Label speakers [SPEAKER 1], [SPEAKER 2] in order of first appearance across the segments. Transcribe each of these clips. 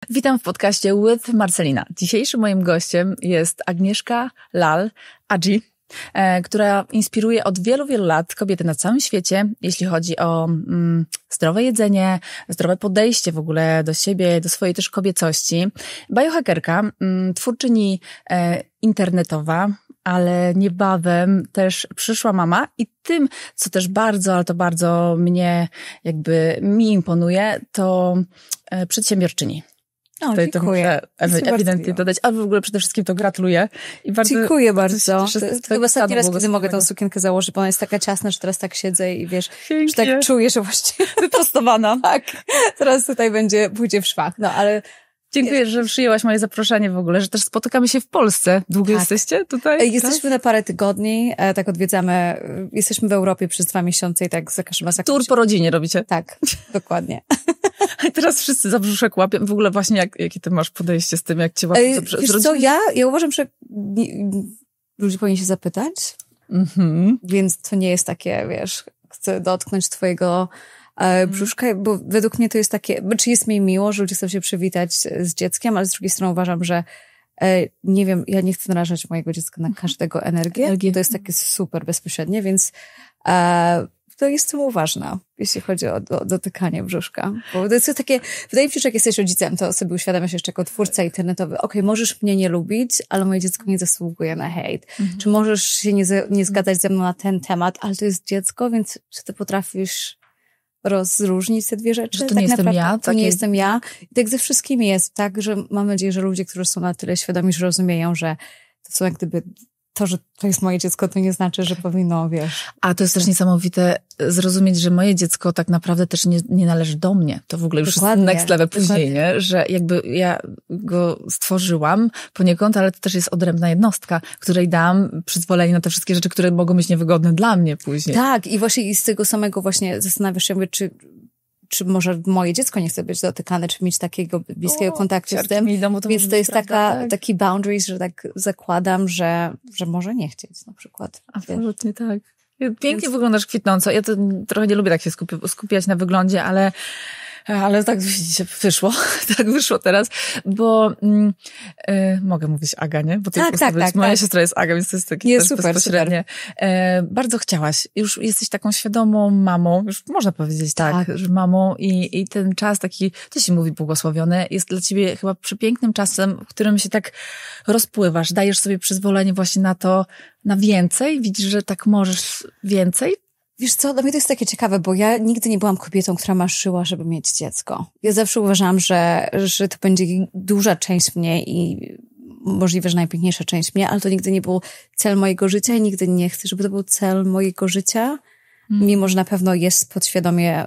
[SPEAKER 1] Witam w podcaście with Marcelina. Dzisiejszym moim gościem jest Agnieszka Lal Adji, która inspiruje od wielu, wielu lat kobiety na całym świecie, jeśli chodzi o zdrowe jedzenie, zdrowe podejście w ogóle do siebie, do swojej też kobiecości. Biohackerka, twórczyni internetowa, ale niebawem też przyszła mama i tym, co też bardzo, ale to bardzo mi imponuje, to przedsiębiorczyni.
[SPEAKER 2] Dziękuję.
[SPEAKER 1] To muszę ewidentnie dodać, a w ogóle przede wszystkim to gratuluję.
[SPEAKER 2] I bardzo, dziękuję bardzo. To chyba ostatni raz, kiedy mogę tą sukienkę założyć, bo ona jest taka ciasna, że teraz tak siedzę i wiesz, że tak czuję, że właściwie wyprostowana. Tak, teraz tutaj pójdzie w szwach. No, ale
[SPEAKER 1] dziękuję, że przyjęłaś moje zaproszenie w ogóle, że też spotykamy się w Polsce. Długo jesteście tutaj?
[SPEAKER 2] Jesteśmy na parę tygodni, tak odwiedzamy. Jesteśmy w Europie przez 2 miesiące i tak za każdym razem.
[SPEAKER 1] Tour po rodzinie robicie?
[SPEAKER 2] Tak, dokładnie.
[SPEAKER 1] I teraz wszyscy za brzuszek łapią. W ogóle właśnie jakie ty masz podejście z tym, jak cię łapią?
[SPEAKER 2] Wiesz co, ja uważam, że ludzie powinni się zapytać, więc to nie jest takie, wiesz, chcę dotknąć twojego brzuszka, bo według mnie to jest takie, czy jest mi miło, że ludzie chcą się przywitać z dzieckiem, ale z drugiej strony uważam, że nie wiem, ja nie chcę narażać mojego dziecka na każdego energię. To jest takie super bezpośrednie, więc to jestem uważna, jeśli chodzi o dotykanie brzuszka. Bo to jest takie, wydaje mi się, że jak jesteś rodzicem, to sobie uświadamiasz jeszcze jako twórca internetowy, okej, możesz mnie nie lubić, ale moje dziecko nie zasługuje na hejt. Czy możesz się nie zgadzać ze mną na ten temat, ale to jest dziecko, więc czy ty potrafisz rozróżnić te dwie rzeczy?
[SPEAKER 1] Że to nie jestem ja?
[SPEAKER 2] To nie jestem ja. I tak ze wszystkimi jest tak, że mam nadzieję, że ludzie, którzy są na tyle świadomi, że rozumieją, że to są jak gdyby to, że to jest moje dziecko, to nie znaczy, że powinno, wiesz.
[SPEAKER 1] A to jest też niesamowite zrozumieć, że moje dziecko tak naprawdę też nie należy do mnie. To w ogóle już jest next level później, nie? Że jakby ja go stworzyłam poniekąd, ale to też jest odrębna jednostka, której dam przyzwolenie na te wszystkie rzeczy, które mogą być niewygodne dla mnie później.
[SPEAKER 2] Tak, i właśnie i z tego samego właśnie zastanawiasz się, czy może moje dziecko nie chce być dotykane, czy mieć takiego bliskiego kontaktu z tym. Więc to jest taki boundaries, że tak zakładam, że może nie chcieć na przykład.
[SPEAKER 1] Absolutnie tak. Pięknie wyglądasz kwitnąco. Ja to trochę nie lubię tak się skupiać na wyglądzie, ale tak widzicie, wyszło. Tak wyszło teraz, bo mogę mówić Aga, nie? Bo
[SPEAKER 2] tak.
[SPEAKER 1] Moja siostra jest Aga, więc to jest takie też bezpośrednie. Bardzo chciałaś. Już jesteś taką świadomą mamą, już można powiedzieć tak, że mamą i ten czas taki, to się mówi błogosławiony, jest dla ciebie chyba przepięknym czasem, w którym się tak rozpływasz, dajesz sobie przyzwolenie właśnie na to, na więcej, widzisz, że tak możesz więcej.
[SPEAKER 2] Wiesz co, dla mnie to jest takie ciekawe, bo ja nigdy nie byłam kobietą, która marzyła, żeby mieć dziecko. Ja zawsze uważałam, że to będzie duża część mnie i możliwe, że najpiękniejsza część mnie, ale to nigdy nie był cel mojego życia i nigdy nie chcę, żeby to był cel mojego życia, mimo że na pewno jest podświadomie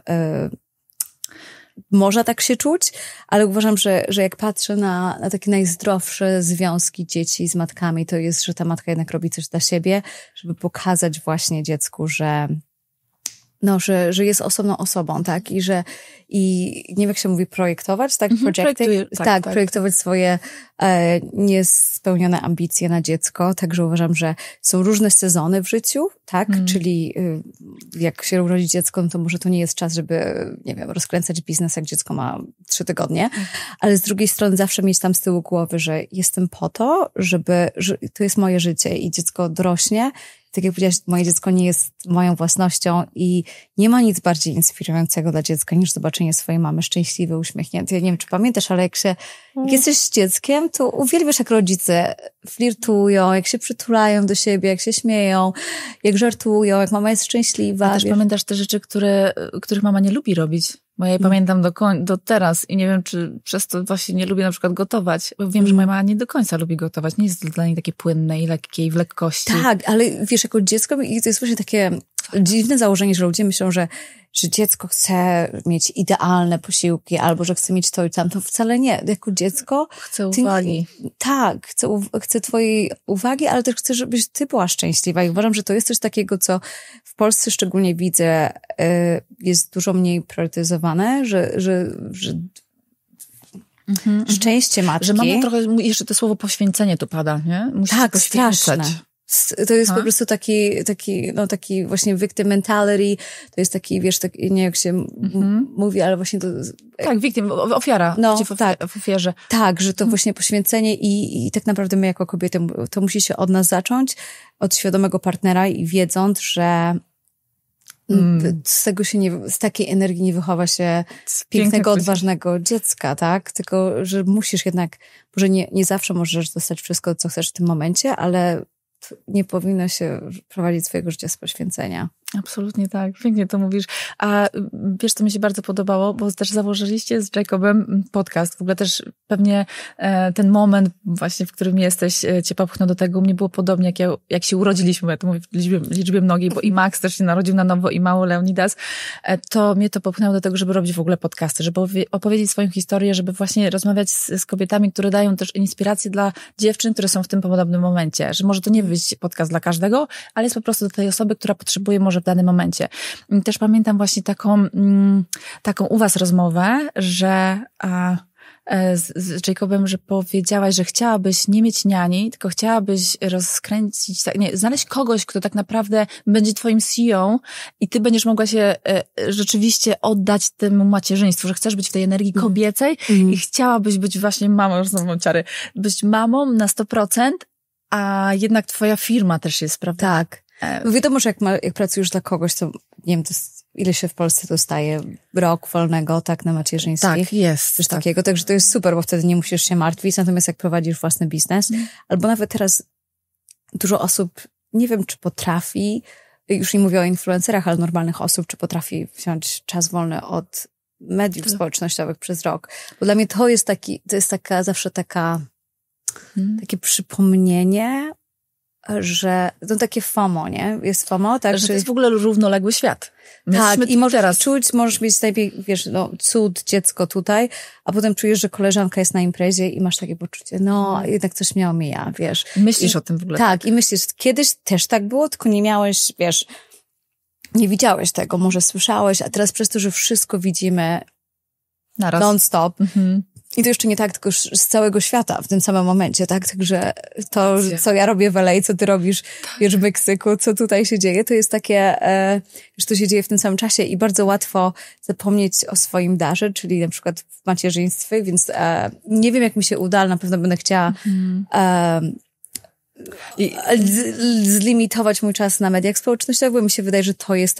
[SPEAKER 2] można tak się czuć, ale uważam, że jak patrzę na takie najzdrowsze związki dzieci z matkami, to jest, że ta matka jednak robi coś dla siebie, żeby pokazać właśnie dziecku, że jest osobną osobą, tak? I nie wiem, jak się mówi, projektować, tak? Projektować swoje niespełnione ambicje na dziecko. Także uważam, że są różne sezony w życiu, tak? Czyli jak się urodzi dziecko, no to może to nie jest czas, żeby, nie wiem, rozkręcać biznes, jak dziecko ma 3 tygodnie. Ale z drugiej strony zawsze mieć tam z tyłu głowy, że jestem po to, że to jest moje życie i dziecko dorośnie. Tak jak powiedziałaś, moje dziecko nie jest moją własnością i nie ma nic bardziej inspirującego dla dziecka niż zobaczenie swojej mamy szczęśliwej, uśmiechniętej. Ja nie wiem, czy pamiętasz, ale jak jesteś z dzieckiem, to uwielbiasz, jak rodzice flirtują, jak się przytulają do siebie, jak się śmieją, jak żartują, jak mama jest szczęśliwa.
[SPEAKER 1] A też pamiętasz te rzeczy, których mama nie lubi robić? Bo ja je pamiętam do teraz i nie wiem, czy przez to właśnie nie lubię na przykład gotować, bo wiem, że moja mama nie do końca lubi gotować. Nie jest to dla niej takie płynne i lekkie i w lekkości.
[SPEAKER 2] Tak, ale wiesz, jako dziecko, i to jest właśnie takie dziwne założenie, że ludzie myślą, że dziecko chce mieć idealne posiłki, albo że chce mieć to i tamto. Wcale nie. Jako dziecko...
[SPEAKER 1] Chcę uwagi.
[SPEAKER 2] Tak, chcę twojej uwagi, ale też chcę, żebyś ty była szczęśliwa. I uważam, że to jest coś takiego, co w Polsce szczególnie widzę, jest dużo mniej priorytetyzowane, że szczęście matki.
[SPEAKER 1] Że mamy trochę, jeszcze to słowo poświęcenie tu pada, nie?
[SPEAKER 2] Musisz tak, straszne. To jest po prostu taki właśnie victim mentality, to jest taki, wiesz, nie wiem jak się mówi, ale właśnie to...
[SPEAKER 1] Tak, victim, ofiara. W ofierze.
[SPEAKER 2] Tak, że to właśnie poświęcenie i tak naprawdę my jako kobiety, to musi się od nas zacząć, od świadomego partnera i wiedząc, że z takiej energii nie wychowa się pięknego, odważnego dziecka, tak? Tylko, że musisz jednak, może nie zawsze możesz dostać wszystko, co chcesz w tym momencie, ale nie powinno się prowadzić swojego życia z poświęcenia.
[SPEAKER 1] Absolutnie tak, pięknie to mówisz. A wiesz, co mi się bardzo podobało, bo też założyliście z Jacobem podcast. W ogóle też pewnie ten moment właśnie, w którym jesteś, cię popchnął do tego. U mnie było podobnie, jak się urodziliśmy, ja to mówię w liczbie mnogiej, bo i Max też się narodził na nowo, i mały Leonidas. To mnie to popchnęło do tego, żeby robić w ogóle podcasty, żeby opowiedzieć swoją historię, żeby właśnie rozmawiać z kobietami, które dają też inspirację dla dziewczyn, które są w tym podobnym momencie. Że może to nie być podcast dla każdego, ale jest po prostu dla tej osoby, która potrzebuje może w danym momencie. Też pamiętam właśnie taką u was rozmowę, że z Jacobem, że powiedziałaś, że chciałabyś nie mieć niani, tylko chciałabyś znaleźć kogoś, kto tak naprawdę będzie twoim CEO i ty będziesz mogła się rzeczywiście oddać temu macierzyństwu, że chcesz być w tej energii kobiecej i chciałabyś być właśnie mamą, już znowu ciary, być mamą na 100%, a jednak twoja firma też jest, prawda?
[SPEAKER 2] Tak. No wiadomo, że jak pracujesz dla kogoś, to nie wiem, ile się w Polsce dostaje rok wolnego, tak, na macierzyństwie.
[SPEAKER 1] Tak, jest.
[SPEAKER 2] Coś takiego, także to jest super, bo wtedy nie musisz się martwić, natomiast jak prowadzisz własny biznes, albo nawet teraz dużo osób, nie wiem, czy potrafi, już nie mówię o influencerach, ale normalnych osób, czy potrafi wziąć czas wolny od mediów społecznościowych przez rok. Bo dla mnie to jest zawsze takie przypomnienie, że to takie FOMO, nie? Jest FOMO, tak?
[SPEAKER 1] Że to jest w ogóle równoległy świat.
[SPEAKER 2] Tak, i możesz mieć najpierw, wiesz, cud, dziecko tutaj, a potem czujesz, że koleżanka jest na imprezie i masz takie poczucie, jednak coś mnie omija, wiesz.
[SPEAKER 1] Myślisz o tym w ogóle.
[SPEAKER 2] Tak, i myślisz, kiedyś też tak było, tylko nie miałeś, wiesz, nie widziałeś tego, może słyszałeś, a teraz przez to, że wszystko widzimy
[SPEAKER 1] naraz,
[SPEAKER 2] non-stop, i to jeszcze nie tak, tylko z całego świata w tym samym momencie, tak? Także to, co ja robię w LA, co ty robisz, wiesz, w Meksyku, co tutaj się dzieje, to jest takie, że to się dzieje w tym samym czasie i bardzo łatwo zapomnieć o swoim darze, czyli na przykład w macierzyństwie, więc nie wiem, jak mi się uda, ale na pewno będę chciała zlimitować mój czas na mediach społecznościowych, bo mi się wydaje, że to jest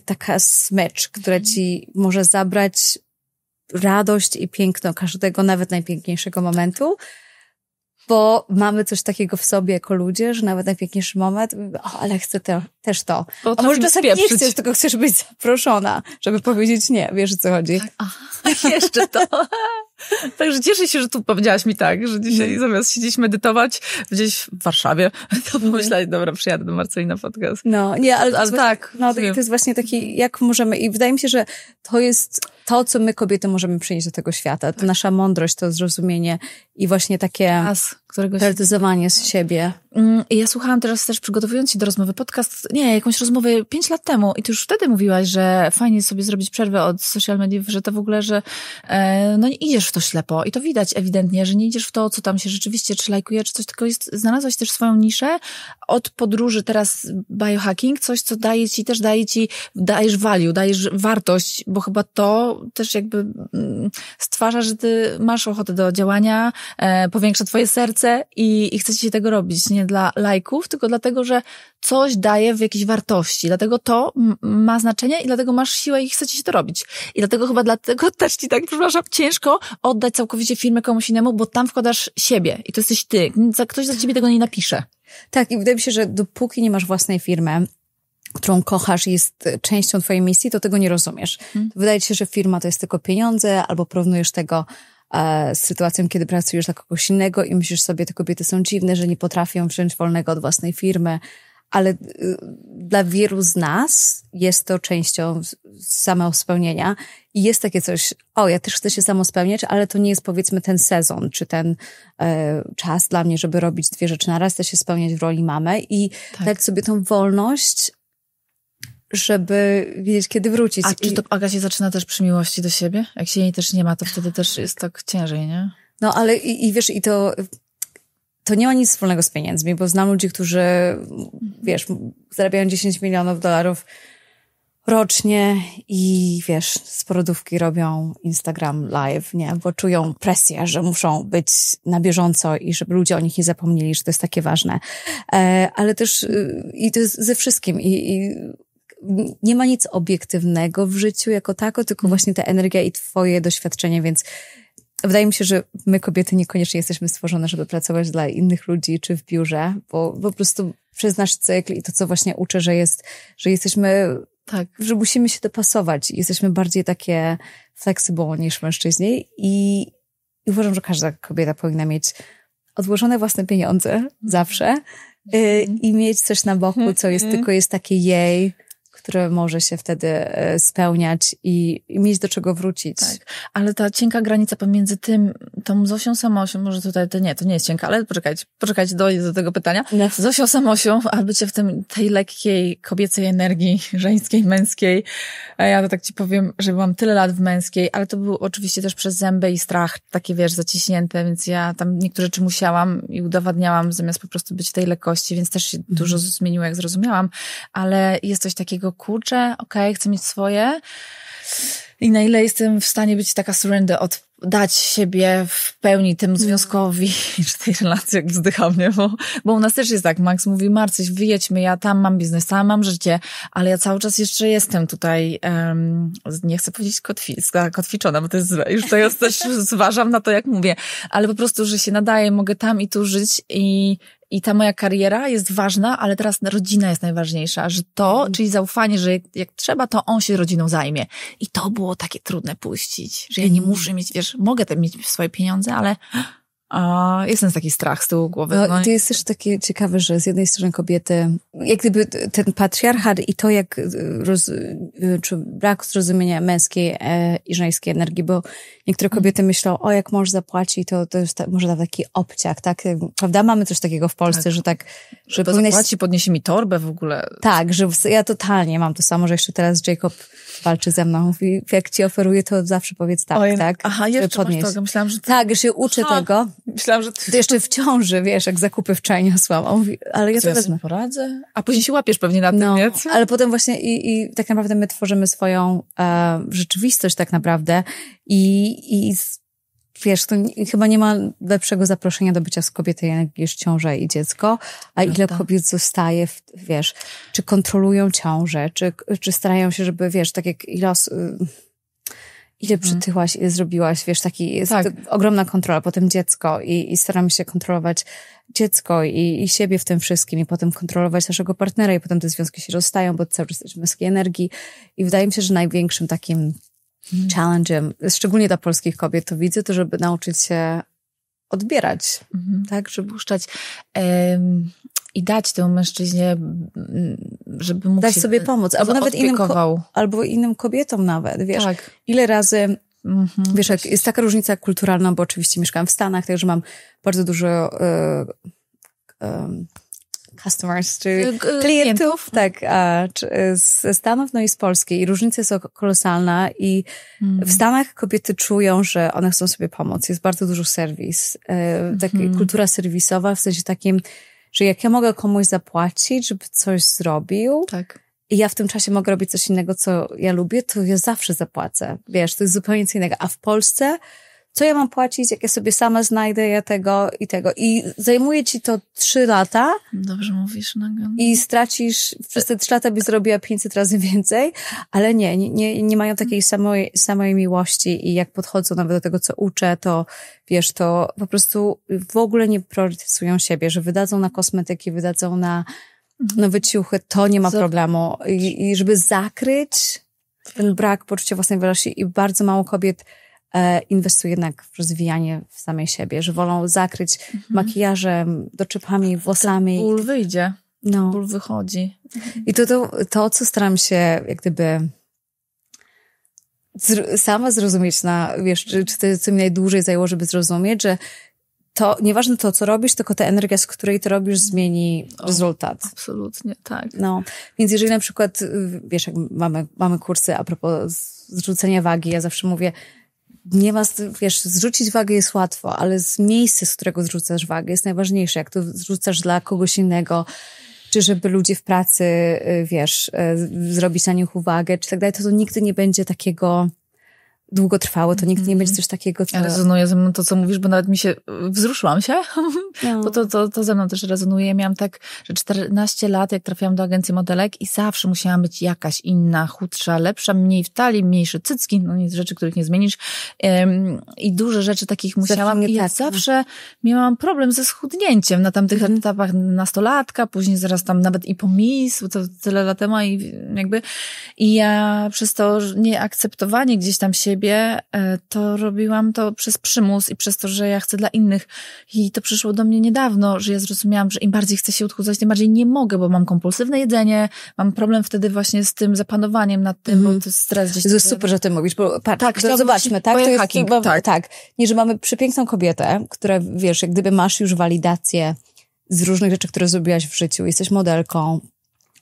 [SPEAKER 2] taka smycz, która ci może zabrać radość i piękno każdego, nawet najpiękniejszego momentu, bo mamy coś takiego w sobie jako ludzie, że nawet najpiękniejszy moment, ale chcę też to. A może czasami nie chcesz, tylko chcesz być zaproszona, żeby powiedzieć nie, wiesz o co chodzi.
[SPEAKER 1] Tak, jeszcze to. Także cieszę się, że tu powiedziałaś mi tak, że dzisiaj zamiast siedzieć medytować gdzieś w Warszawie, to pomyślałeś, dobra, przyjadę do Marceli na podcast.
[SPEAKER 2] No, nie, ale
[SPEAKER 1] tak.
[SPEAKER 2] To jest właśnie taki, jak możemy, i wydaje mi się, że to jest to, co my kobiety możemy przynieść do tego świata. To nasza mądrość, to zrozumienie i właśnie takie realizowanie z siebie.
[SPEAKER 1] Ja słuchałam teraz też, przygotowując się do rozmowy, jakąś rozmowę 5 lat temu i ty już wtedy mówiłaś, że fajnie sobie zrobić przerwę od social mediów, że to w ogóle, że nie idziesz w to ślepo i to widać ewidentnie, że nie idziesz w to, co tam się rzeczywiście, czy lajkuje, czy coś, tylko znalazłaś też swoją niszę od podróży teraz biohacking, coś, co dajesz value, dajesz wartość, bo chyba to też jakby stwarza, że ty masz ochotę do działania, powiększa twoje serce i chce ci się tego robić, nie dla lajków, tylko dlatego, że coś daje w jakiejś wartości, dlatego to ma znaczenie i dlatego masz siłę i chce ci się to robić. I dlatego też ci tak, przepraszam, ciężko oddać całkowicie firmę komuś innemu, bo tam wkładasz siebie i to jesteś ty. Ktoś za ciebie tego nie napisze.
[SPEAKER 2] Tak, i wydaje mi się, że dopóki nie masz własnej firmy, którą kochasz i jest częścią twojej misji, to tego nie rozumiesz. Wydaje ci się, że firma to jest tylko pieniądze, albo porównujesz tego z sytuacją, kiedy pracujesz dla kogoś innego i myślisz sobie, te kobiety są dziwne, że nie potrafią wziąć wolnego od własnej firmy, ale dla wielu z nas jest to częścią samospełnienia i jest takie coś, ja też chcę się samospełniać, ale to nie jest, powiedzmy, ten sezon, czy ten czas dla mnie, żeby robić 2 rzeczy naraz, chcę się spełniać w roli mamy i dać sobie tą wolność, żeby wiedzieć, kiedy wrócić.
[SPEAKER 1] A czy to Aga się zaczyna też przy miłości do siebie? Jak się jej też nie ma, to wtedy też jest tak ciężej, nie?
[SPEAKER 2] No, ale i wiesz, i to to nie ma nic wspólnego z pieniędzmi, bo znam ludzi, którzy, wiesz, zarabiają $10 milionów rocznie i wiesz, z porodówki robią Instagram Live, nie? Bo czują presję, że muszą być na bieżąco i żeby ludzie o nich nie zapomnieli, że to jest takie ważne. Ale też i to jest ze wszystkim i nie ma nic obiektywnego w życiu jako tako, tylko właśnie ta energia i twoje doświadczenie, więc wydaje mi się, że my kobiety niekoniecznie jesteśmy stworzone, żeby pracować dla innych ludzi czy w biurze, bo po prostu przez nasz cykl i to, co właśnie uczę, że jesteśmy, tak, że musimy się dopasować. Jesteśmy bardziej takie flexible niż mężczyźni i uważam, że każda kobieta powinna mieć odłożone własne pieniądze zawsze i mieć coś na boku, co jest tylko jest takie jej, które może się wtedy spełniać i mieć do czego wrócić. Tak,
[SPEAKER 1] ale ta cienka granica pomiędzy tą Zosią Samosią, może tutaj to nie jest cienka, ale poczekajcie, dojdę do tego pytania. No. Zosią Samosią, a bycie w tej lekkiej kobiecej energii, żeńskiej, męskiej. A ja to tak ci powiem, że byłam tyle lat w męskiej, ale to było oczywiście też przez zęby i strach, takie wiesz, zaciśnięte, więc ja tam niektóre rzeczy musiałam i udowadniałam, zamiast po prostu być w tej lekkości, więc też się dużo zmieniło, jak zrozumiałam, ale jest coś takiego, kurczę, okej, chcę mieć swoje i na ile jestem w stanie być taka surrender, dać siebie w pełni temu związkowi, czy tej relacji, jak wzdycha mnie, bo u nas też jest tak, Max mówi, Marcyś, wyjedźmy, ja tam mam biznes, tam mam życie, ale ja cały czas jeszcze jestem tutaj, nie chcę powiedzieć kotwiczona, bo to jest złe, już to też zważam na to, jak mówię, ale po prostu, że się nadaje, mogę tam i tu żyć i ta moja kariera jest ważna, ale teraz rodzina jest najważniejsza, że czyli zaufanie, że jak trzeba, to on się rodziną zajmie. I to było takie trudne puścić, że ja nie muszę mieć, wiesz, mogę tam mieć swoje pieniądze, ale jest ten taki strach z tyłu głowy.
[SPEAKER 2] No. To jest też takie ciekawe, że z jednej strony kobiety, jak gdyby ten patriarchat i to, jak czy brak zrozumienia męskiej i żeńskiej energii, bo niektóre kobiety myślą, jak mąż zapłaci, to jest może taki obciach, tak? Prawda? Mamy coś takiego w Polsce, tak. Że tak, że
[SPEAKER 1] to zapłaci, podniesie mi torbę w ogóle.
[SPEAKER 2] Tak, że ja totalnie mam to samo, że jeszcze teraz Jacob walczy ze mną. Mówi, jak ci oferuje, to zawsze powiedz tak, tak?
[SPEAKER 1] Aha, jeszcze masz to. Myślałam, że
[SPEAKER 2] tak, że się uczę tego.
[SPEAKER 1] Myślałam, że
[SPEAKER 2] to jeszcze w ciąży, wiesz, jak zakupy wczoraj niosłam. On mówi, ale ja to wezmę.
[SPEAKER 1] Poradzę. A później się łapiesz pewnie na tym, nie?
[SPEAKER 2] Ale potem właśnie i tak naprawdę my tworzymy swoją rzeczywistość tak naprawdę i wiesz, to chyba nie ma lepszego zaproszenia do bycia z kobietą niż ciąża i dziecko, a ile kobiet zostaje, wiesz, czy kontrolują ciążę, czy starają się, żeby, wiesz, tak jak ile przytyłaś, ile zrobiłaś, wiesz, jest ogromna kontrola, potem dziecko i staramy się kontrolować dziecko i siebie w tym wszystkim i potem kontrolować naszego partnera i potem te związki się rozstają, bo cały czas jesteśmy męskiej energii i wydaje mi się, że największym takim challenge'em, szczególnie dla polskich kobiet, to widzę to, żeby nauczyć się odbierać, tak, żeby puszczać i dać temu mężczyźnie, żeby mógł
[SPEAKER 1] dać
[SPEAKER 2] się
[SPEAKER 1] sobie pomóc, albo nawet
[SPEAKER 2] innym kobietom nawet, wiesz, tak. Ile razy, wiesz, jak jest taka różnica kulturalna, bo oczywiście mieszkam w Stanach, także mam bardzo dużo customers, czy klientów, tak, ze Stanów, no i z Polski. I różnica jest kolosalna i w Stanach kobiety czują, że one chcą sobie pomóc. Jest bardzo dużo serwis. Taka kultura serwisowa, w sensie takim, że jak ja mogę komuś zapłacić, żeby coś zrobił, tak. I ja w tym czasie mogę robić coś innego, co ja lubię, to ja zawsze zapłacę. Wiesz, to jest zupełnie co innego. A w Polsce co ja mam płacić, jak ja sobie sama znajdę ja tego i tego. I zajmuje ci to 3 lata.
[SPEAKER 1] Dobrze mówisz, Nagan.
[SPEAKER 2] I stracisz, przez te 3 lata byś zrobiła 500 razy więcej, ale nie mają takiej samej miłości i jak podchodzą nawet do tego, co uczę, to wiesz, to po prostu w ogóle nie priorytetyzują siebie, że wydadzą na kosmetyki, wydadzą na nowe ciuchy, to nie ma problemu. I żeby zakryć ten brak poczucia własnej wartości i bardzo mało kobiet inwestuje jednak w rozwijanie w samej siebie, że wolą zakryć makijażem, doczepami, włosami.
[SPEAKER 1] Ból wyjdzie. No. Ból wychodzi.
[SPEAKER 2] I to, co staram się jak gdyby sama zrozumieć wiesz, czy to, co mi najdłużej zajęło, żeby zrozumieć, że to nieważne to, co robisz, tylko ta energia, z której to robisz, zmieni rezultat.
[SPEAKER 1] Absolutnie, tak.
[SPEAKER 2] No, więc jeżeli na przykład, wiesz, jak mamy kursy a propos zrzucenia wagi, ja zawsze mówię, nie ma, wiesz, zrzucić wagę jest łatwo, ale z miejsca, z którego zrzucasz wagę jest najważniejsze. Jak to zrzucasz dla kogoś innego, czy żeby ludzie w pracy, wiesz, zrobić na nich uwagę, czy tak dalej, to nigdy nie będzie takiego długotrwałe, to nigdy nie będzie coś takiego, co...
[SPEAKER 1] Ja rezonuję ze mną to, co mówisz, bo nawet wzruszyłam się, bo to ze mną też rezonuje. Ja miałam tak, że 14 lat, jak trafiłam do agencji modelek i zawsze musiałam być jakaś inna, chudsza, lepsza, mniej w talii, mniejsze cycki, no nic, rzeczy, których nie zmienisz. I duże rzeczy takich musiałam. I ja zawsze miałam problem ze schudnięciem na tamtych etapach nastolatka, później zaraz tam nawet i po Miss, bo to tyle lat temu i ja przez to nieakceptowanie gdzieś tam siebie, to robiłam to przez przymus i przez to, że ja chcę dla innych. I to przyszło do mnie niedawno, że ja zrozumiałam, że im bardziej chcę się odchudzać, tym bardziej nie mogę, bo mam kompulsywne jedzenie, mam problem wtedy właśnie z tym zapanowaniem nad tym, bo to jest stres gdzieś.
[SPEAKER 2] To jest super, że ty mówisz, bo patrz, zobaczmy, tak? To jest tak. Nie, że mamy przepiękną kobietę, która, wiesz, jak gdyby masz już walidację z różnych rzeczy, które zrobiłaś w życiu, jesteś modelką,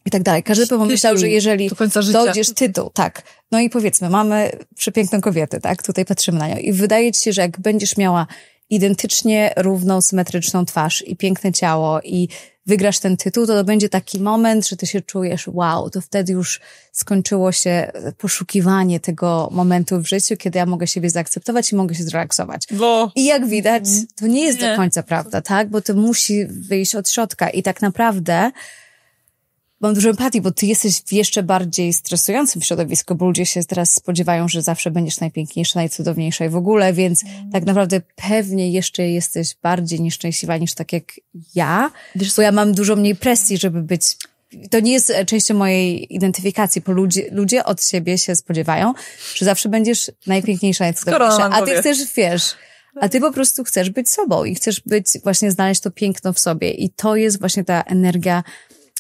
[SPEAKER 2] i tak dalej. Każdy by pomyślał, że jeżeli dojdziesz tytuł, tak. No i powiedzmy, mamy przepiękną kobietę, tak? Tutaj patrzymy na nią i wydaje ci się, że jak będziesz miała identycznie równą, symetryczną twarz i piękne ciało i wygrasz ten tytuł, to będzie taki moment, że ty się czujesz, wow, to wtedy już skończyło się poszukiwanie tego momentu w życiu, kiedy ja mogę siebie zaakceptować i mogę się zrelaksować. I jak widać, to nie jest do końca prawda, tak? Bo to musi wyjść od środka i tak naprawdę mam dużo empatii, bo ty jesteś w jeszcze bardziej stresującym środowisku, bo ludzie się teraz spodziewają, że zawsze będziesz najpiękniejsza, najcudowniejsza i w ogóle, więc tak naprawdę pewnie jeszcze jesteś bardziej nieszczęśliwa niż tak jak ja, bo ja mam dużo mniej presji, żeby być... To nie jest częścią mojej identyfikacji, bo ludzie od siebie się spodziewają, że zawsze będziesz najpiękniejsza, najcudowniejsza, a ty chcesz, wiesz... A ty po prostu chcesz być sobą i chcesz właśnie znaleźć to piękno w sobie i to jest właśnie ta energia,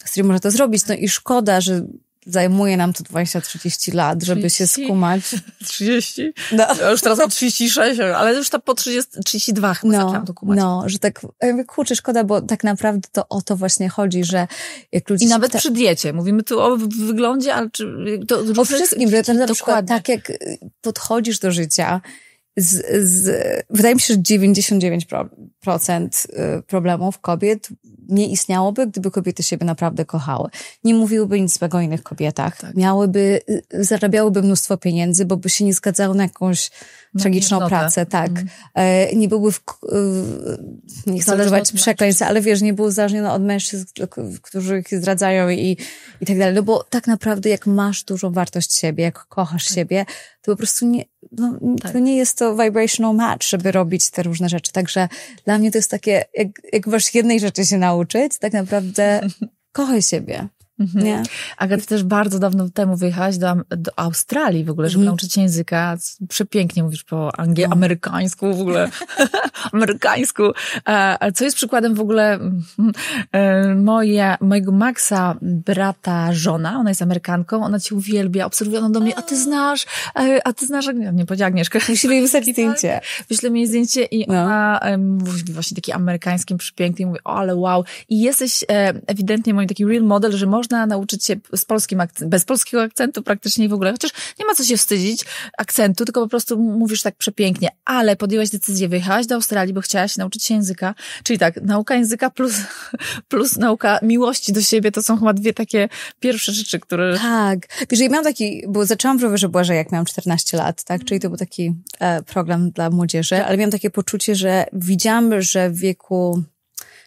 [SPEAKER 2] z którym można to zrobić. No i szkoda, że zajmuje nam to 20-30 lat, żeby 30? Się skumać.
[SPEAKER 1] 30? No. Ja już teraz mam 36, ale już po 32 chyba zaczęłam to kumać.
[SPEAKER 2] No, że tak, kurczę, szkoda, bo tak naprawdę to o to właśnie chodzi, że jak ludzie...
[SPEAKER 1] I nawet przy diecie. Mówimy tu o wyglądzie, ale czy...
[SPEAKER 2] O wszystkim, że to na przykład tak jak podchodzisz do życia, wydaje mi się, że 99% problemów kobiet nie istniałoby, gdyby kobiety siebie naprawdę kochały. Nie mówiłyby nic złego o innych kobietach. Tak. Zarabiałyby mnóstwo pieniędzy, bo by się nie zgadzały na jakąś tragiczną pracę. Tak. Nie byłby nie chcę używać przekleństw, ale wiesz, nie było uzależnione od mężczyzn, którzy ich zdradzają i tak dalej. No bo tak naprawdę jak masz dużą wartość siebie, jak kochasz siebie, to po prostu to nie jest to vibrational match, żeby robić te różne rzeczy. Także dla mnie to jest takie, jak masz jednej rzeczy się nauczyć, tak naprawdę kochaj siebie. Nie?
[SPEAKER 1] Agata, też bardzo dawno temu wyjechałaś do Australii w ogóle, żeby nauczyć się języka. Przepięknie mówisz po amerykańsku w ogóle. Amerykańsku. Ale co jest przykładem w ogóle mojego Maxa brata żona, ona jest Amerykanką, ona cię uwielbia, obserwuje, ona do mnie, a ty znasz, nie powiedziała Agnieszka.
[SPEAKER 2] Musimy jej wysłać zdjęcie.
[SPEAKER 1] Wyślę mi zdjęcie i ona mówi właśnie taki amerykańskim, przepięknie, mówi, o ale wow. I jesteś ewidentnie moim taki real model, że można nauczyć się bez polskiego akcentu praktycznie w ogóle, chociaż nie ma co się wstydzić akcentu, tylko po prostu mówisz tak przepięknie, ale podjęłaś decyzję, wyjechałaś do Australii, bo chciałaś nauczyć się języka, czyli tak, nauka języka plus nauka miłości do siebie, to są chyba dwie takie pierwsze rzeczy, które...
[SPEAKER 2] Tak, wiesz, ja miałam bo zaczęłam w Rowerze Błażej, jak miałam 14 lat, tak, czyli to był taki program dla młodzieży, ale miałam takie poczucie, że widziałam, że w wieku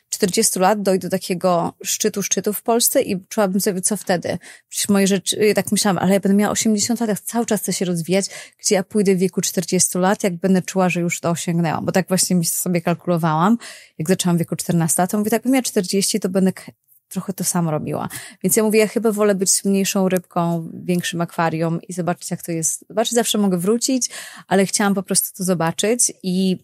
[SPEAKER 2] 40 lat dojdę do takiego szczytu w Polsce i czułabym sobie, co wtedy? Przecież moje rzeczy, tak myślałam, ale ja będę miała 80 lat, cały czas chcę się rozwijać, gdzie ja pójdę w wieku 40 lat, jak będę czuła, że już to osiągnęłam, bo tak właśnie sobie kalkulowałam, jak zaczęłam w wieku 14 lat, to mówię, tak bym miała 40, to będę trochę to samo robiła. Więc ja mówię, ja chyba wolę być mniejszą rybką w większym akwarium i zobaczyć, jak to jest. Zobaczyć, zawsze mogę wrócić, ale chciałam po prostu to zobaczyć i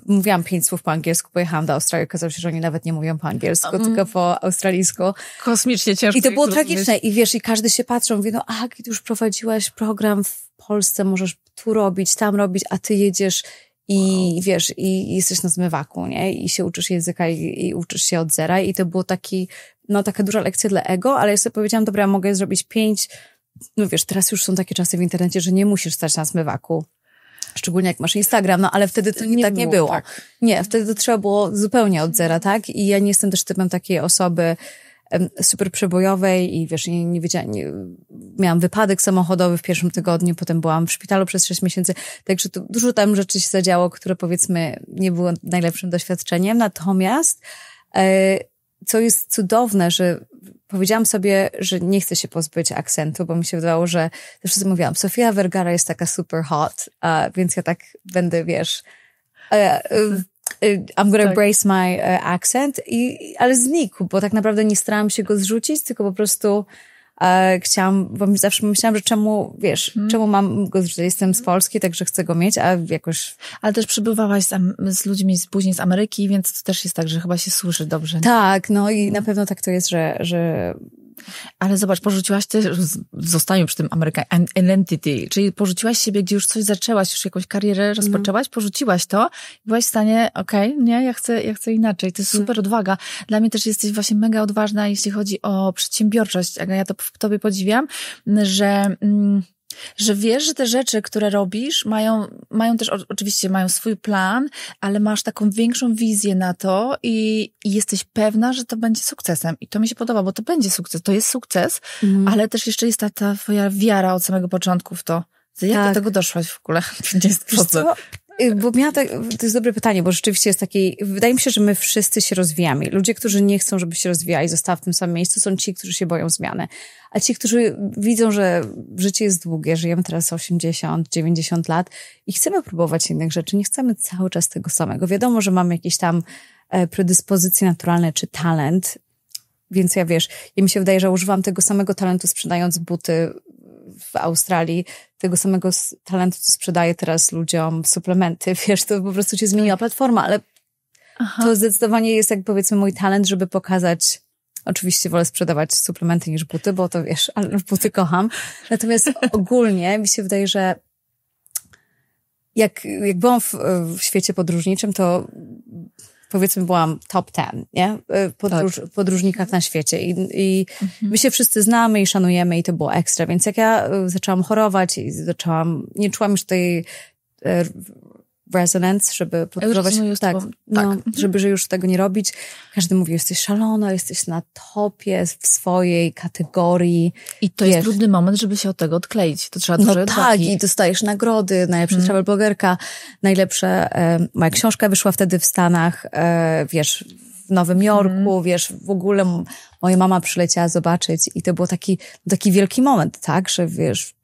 [SPEAKER 2] mówiłam 5 słów po angielsku, pojechałam do Australii, okazało się, że oni nawet nie mówią po angielsku, tylko po australijsku.
[SPEAKER 1] Kosmicznie ciężko.
[SPEAKER 2] I to było tragiczne. I wiesz, i każdy się patrzą, mówi, kiedy już prowadziłaś program w Polsce, możesz tu robić, tam robić, a ty jedziesz i wiesz, i jesteś na zmywaku, nie? I się uczysz języka i uczysz się od zera. I to było taka duża lekcja dla ego, ale ja sobie powiedziałam, dobra, mogę zrobić 5 no wiesz, teraz już są takie czasy w internecie, że nie musisz stać na zmywaku. Szczególnie jak masz Instagram, no ale wtedy to nie było. Tak. Nie, wtedy to trzeba było zupełnie od zera, tak? I ja nie jestem też typem takiej osoby super przebojowej i wiesz, nie wiedziałam, miałam wypadek samochodowy w pierwszym tygodniu, potem byłam w szpitalu przez 6 miesięcy, także to dużo tam rzeczy się zadziało, które powiedzmy nie było najlepszym doświadczeniem, natomiast co jest cudowne, że powiedziałam sobie, że nie chcę się pozbyć akcentu, bo mi się wydawało, że zawsze mówiłam, Sofia Vergara jest taka super hot, więc ja tak będę, wiesz, I'm gonna embrace my accent, ale znikł, bo tak naprawdę nie starałam się go zrzucić, tylko po prostu chciałam, bo zawsze myślałam, że czemu mam go zrzucić? Jestem z Polski, także chcę go mieć, a jakoś...
[SPEAKER 1] Ale też przybywałaś z ludźmi później z Ameryki, więc to też jest tak, że chyba się słyszy dobrze.
[SPEAKER 2] Tak, no i na pewno tak to jest, że...
[SPEAKER 1] Ale zobacz, porzuciłaś też, zostańmy przy tym American Identity, czyli porzuciłaś siebie, gdzie już coś zaczęłaś, już jakąś karierę rozpoczęłaś, porzuciłaś to i byłaś w stanie, nie, ja chcę inaczej. To jest super odwaga. Dla mnie też jesteś właśnie mega odważna, jeśli chodzi o przedsiębiorczość. Aga, ja to w tobie podziwiam, że wiesz, że te rzeczy, które robisz, mają też, oczywiście mają swój plan, ale masz taką większą wizję na to i jesteś pewna, że to będzie sukcesem. I to mi się podoba, bo to będzie sukces, to jest sukces, ale też jeszcze jest ta twoja wiara od samego początku w to. Jak do tego doszłaś w ogóle? Nie jest proste.
[SPEAKER 2] Bo to jest dobre pytanie, bo rzeczywiście jest taki, wydaje mi się, że my wszyscy się rozwijamy. Ludzie, którzy nie chcą, żeby się rozwijali, zostali w tym samym miejscu, są ci, którzy się boją zmiany. A ci, którzy widzą, że życie jest długie, żyjemy teraz 80, 90 lat i chcemy próbować innych rzeczy, nie chcemy cały czas tego samego. Wiadomo, że mamy jakieś tam predyspozycje naturalne czy talent, więc ja mi się wydaje, że używam tego samego talentu sprzedając buty w Australii, tego samego talentu, co sprzedaję teraz ludziom suplementy. To po prostu się zmieniła platforma, ale to zdecydowanie jest, jak powiedzmy, mój talent, żeby pokazać. Oczywiście wolę sprzedawać suplementy niż buty, bo to ale buty kocham. Natomiast ogólnie mi się wydaje, że jak byłam w świecie podróżniczym, to powiedzmy byłam top 10, nie? Podróżnikach na świecie i my się wszyscy znamy i szanujemy i to było ekstra, więc jak ja zaczęłam chorować i nie czułam już tej resonance, żeby podróżować, żeby już tego nie robić. Każdy mówi, jesteś szalona, jesteś na topie w swojej kategorii.
[SPEAKER 1] I to jest trudny moment, żeby się od tego odkleić. To trzeba dużo odwagi.
[SPEAKER 2] I dostajesz nagrody, najlepsza travel blogerka, najlepsze, moja książka wyszła wtedy w Stanach, w Nowym Jorku, w ogóle moja mama przyleciała zobaczyć i to był taki wielki moment, tak, że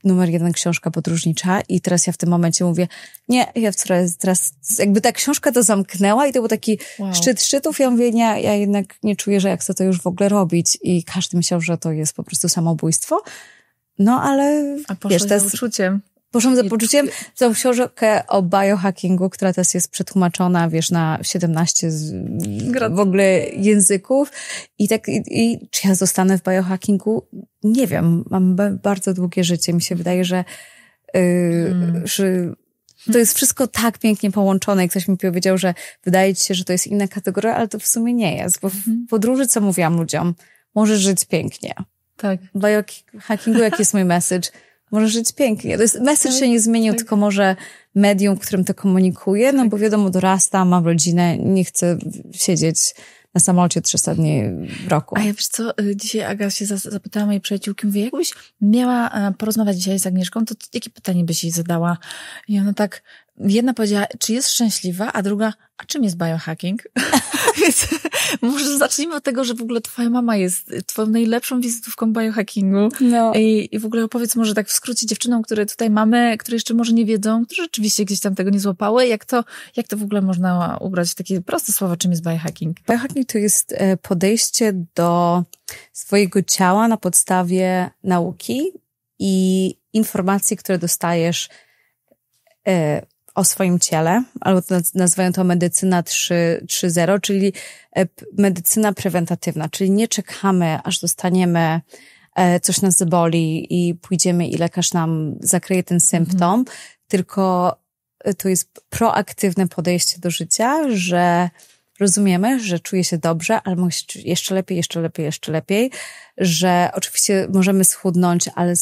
[SPEAKER 2] numer 1 książka podróżnicza i teraz ja w tym momencie mówię, nie, ja teraz jakby ta książka to zamknęła i to był taki szczyt szczytów, ja mówię, nie, ja jednak nie czuję, że jak chcę to już w ogóle robić i każdy myślał, że to jest po prostu samobójstwo, no ale
[SPEAKER 1] a poszłaś za uczuciem.
[SPEAKER 2] Poszłam za poczuciem, tą książkę o biohackingu, która teraz jest przetłumaczona, na 17 w ogóle języków. I czy ja zostanę w biohackingu? Nie wiem. Mam bardzo długie życie. Mi się wydaje, że to jest wszystko tak pięknie połączone. I ktoś mi powiedział, że wydaje ci się, że to jest inna kategoria, ale to w sumie nie jest. Bo w podróży, co mówiłam ludziom, możesz żyć pięknie.
[SPEAKER 1] Tak.
[SPEAKER 2] W biohackingu, jaki jest mój message? Możesz żyć pięknie. To jest, message się nie zmienił, tylko może medium, w którym to komunikuję, no bo wiadomo, dorastam, mam rodzinę, nie chcę siedzieć na samolocie 300 dni w roku.
[SPEAKER 1] A ja wiesz co, dzisiaj Aga się zapytała mojej przyjaciółki, mówię, jakbyś miała porozmawiać dzisiaj z Agnieszką, to jakie pytanie byś jej zadała? I ona tak, jedna powiedziała, czy jest szczęśliwa, a druga, a czym jest biohacking? Więc może zacznijmy od tego, że w ogóle twoja mama jest twoją najlepszą wizytówką biohackingu.
[SPEAKER 2] No.
[SPEAKER 1] I w ogóle opowiedz może tak w skrócie dziewczynom, które tutaj mamy, które jeszcze może nie wiedzą, które rzeczywiście gdzieś tam tego nie złapały, jak to w ogóle można ubrać w takie proste słowa, czym jest biohacking?
[SPEAKER 2] Biohacking to jest podejście do swojego ciała na podstawie nauki i informacji, które dostajesz o swoim ciele, albo nazywają to medycyna 3.0, czyli medycyna prewentatywna, czyli nie czekamy, aż dostaniemy coś nas zaboli i pójdziemy i lekarz nam zakryje ten symptom, tylko to jest proaktywne podejście do życia, że rozumiemy, że czuje się dobrze, ale mogę się czuć jeszcze lepiej, że oczywiście możemy schudnąć, ale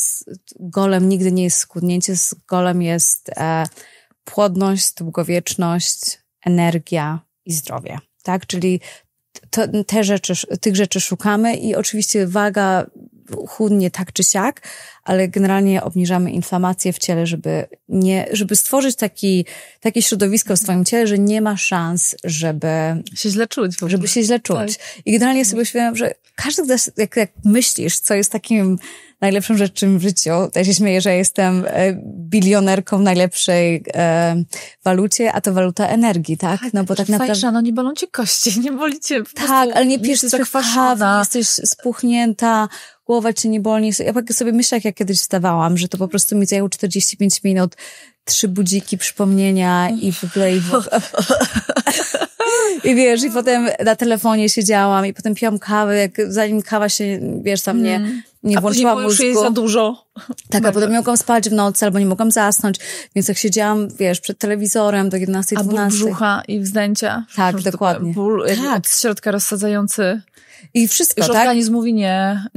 [SPEAKER 2] golem nigdy nie jest schudnięcie, golem jest płodność, długowieczność, energia i zdrowie, tak? Czyli tych rzeczy szukamy i oczywiście waga chudnie tak czy siak, ale generalnie obniżamy inflamację w ciele, żeby stworzyć takie środowisko w swoim ciele, że nie ma szans, żeby
[SPEAKER 1] się źle czuć.
[SPEAKER 2] Żeby się źle czuć. Tak. I generalnie sobie uświadamiam, że każdy, jak myślisz, co jest takim najlepszą rzeczą w życiu, to ja się śmieję, że jestem bilionerką w najlepszej walucie, a to waluta energii, tak?
[SPEAKER 1] No bo tak naprawdę... No nie bolą cię kości, nie boli cię...
[SPEAKER 2] Tak, ale nie pijesz kawy, jesteś spuchnięta, głowa cię nie boli. Ja sobie myślę, jak ja kiedyś wstawałam, że to po prostu mi zajęło 45 minut, 3 budziki, przypomnienia i w ogóle... I wiesz, i potem na telefonie siedziałam i potem piłam kawę, zanim kawa się, wiesz, tam nie włączyła mózgu.
[SPEAKER 1] A później już za dużo.
[SPEAKER 2] Tak, a potem nie mogłam spać w nocy albo nie mogłam zasnąć, więc jak siedziałam, wiesz, przed telewizorem do 11-12.
[SPEAKER 1] A ból brzucha i wzdęcia.
[SPEAKER 2] Tak, dokładnie.
[SPEAKER 1] Ból od środka rozsadzający.
[SPEAKER 2] I wszystko,
[SPEAKER 1] tak? Organizm mówi nie,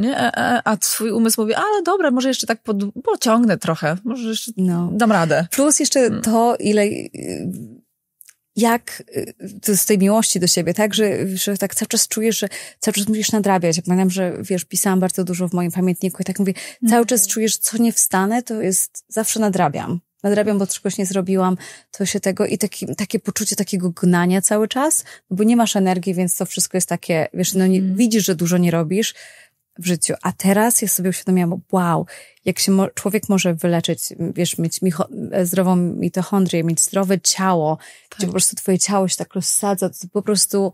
[SPEAKER 1] a twój umysł mówi, ale dobra, może jeszcze tak pociągnę trochę, może jeszcze dam radę.
[SPEAKER 2] Plus jeszcze to, to z tej miłości do siebie, tak, że tak cały czas czujesz, że cały czas musisz nadrabiać. Ja pamiętam, że wiesz, pisałam bardzo dużo w moim pamiętniku i tak mówię, cały czas czujesz, co nie wstanę, to jest, zawsze nadrabiam, bo czegoś nie zrobiłam, to się tego i takie poczucie takiego gnania cały czas, bo nie masz energii, więc to wszystko jest takie, wiesz, widzisz, że dużo nie robisz w życiu. A teraz ja sobie uświadomiłam, wow, jak się człowiek może wyleczyć, wiesz, mieć zdrową mitochondrię, mieć zdrowe ciało, gdzie po prostu twoje ciało się tak rozsadza, to po prostu...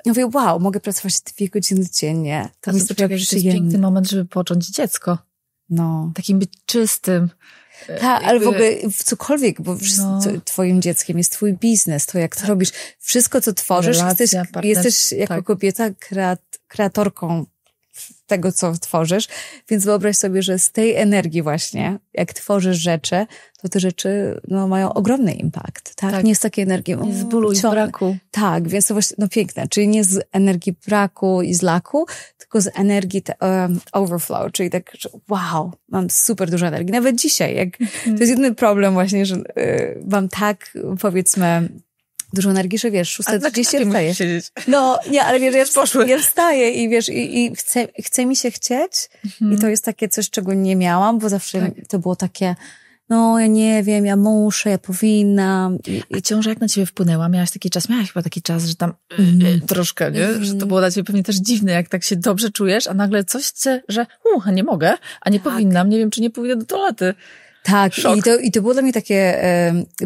[SPEAKER 2] Ja mówię, wow, mogę pracować 2 godziny dziennie.
[SPEAKER 1] To jest piękny moment, żeby począć dziecko.
[SPEAKER 2] No.
[SPEAKER 1] Takim być czystym.
[SPEAKER 2] Tak, ale w ogóle w cokolwiek, bo twoim dzieckiem jest twój biznes, to jak to robisz. Wszystko, co tworzysz, jesteś jako kobieta kreatorką tego, co tworzysz, więc wyobraź sobie, że z tej energii właśnie, jak tworzysz rzeczy, to te rzeczy mają ogromny impact, tak? Nie z takiej energii
[SPEAKER 1] z bólu i z braku.
[SPEAKER 2] Tak, więc to właśnie piękne, czyli nie z energii braku i z laku, tylko z energii overflow, czyli tak, że wow, mam super dużo energii. Nawet dzisiaj, to jest jedyny problem właśnie, że mam tak, powiedzmy, dużo energii, że wiesz, 6:30 wstaję. No, nie, ale wiesz, ja wstaję i wiesz, i chce mi się chcieć i to jest takie coś, czego nie miałam, bo zawsze to było takie, ja nie wiem, ja muszę, ja powinnam.
[SPEAKER 1] A ciąża jak na ciebie wpłynęła? Miałaś chyba taki czas, że tam troszkę, nie? Że to było dla ciebie pewnie też dziwne, jak tak się dobrze czujesz, a nagle coś chce, że nie mogę, a nie powinnam, nie wiem, czy nie pójdę do toalety.
[SPEAKER 2] Tak, i to było dla mnie takie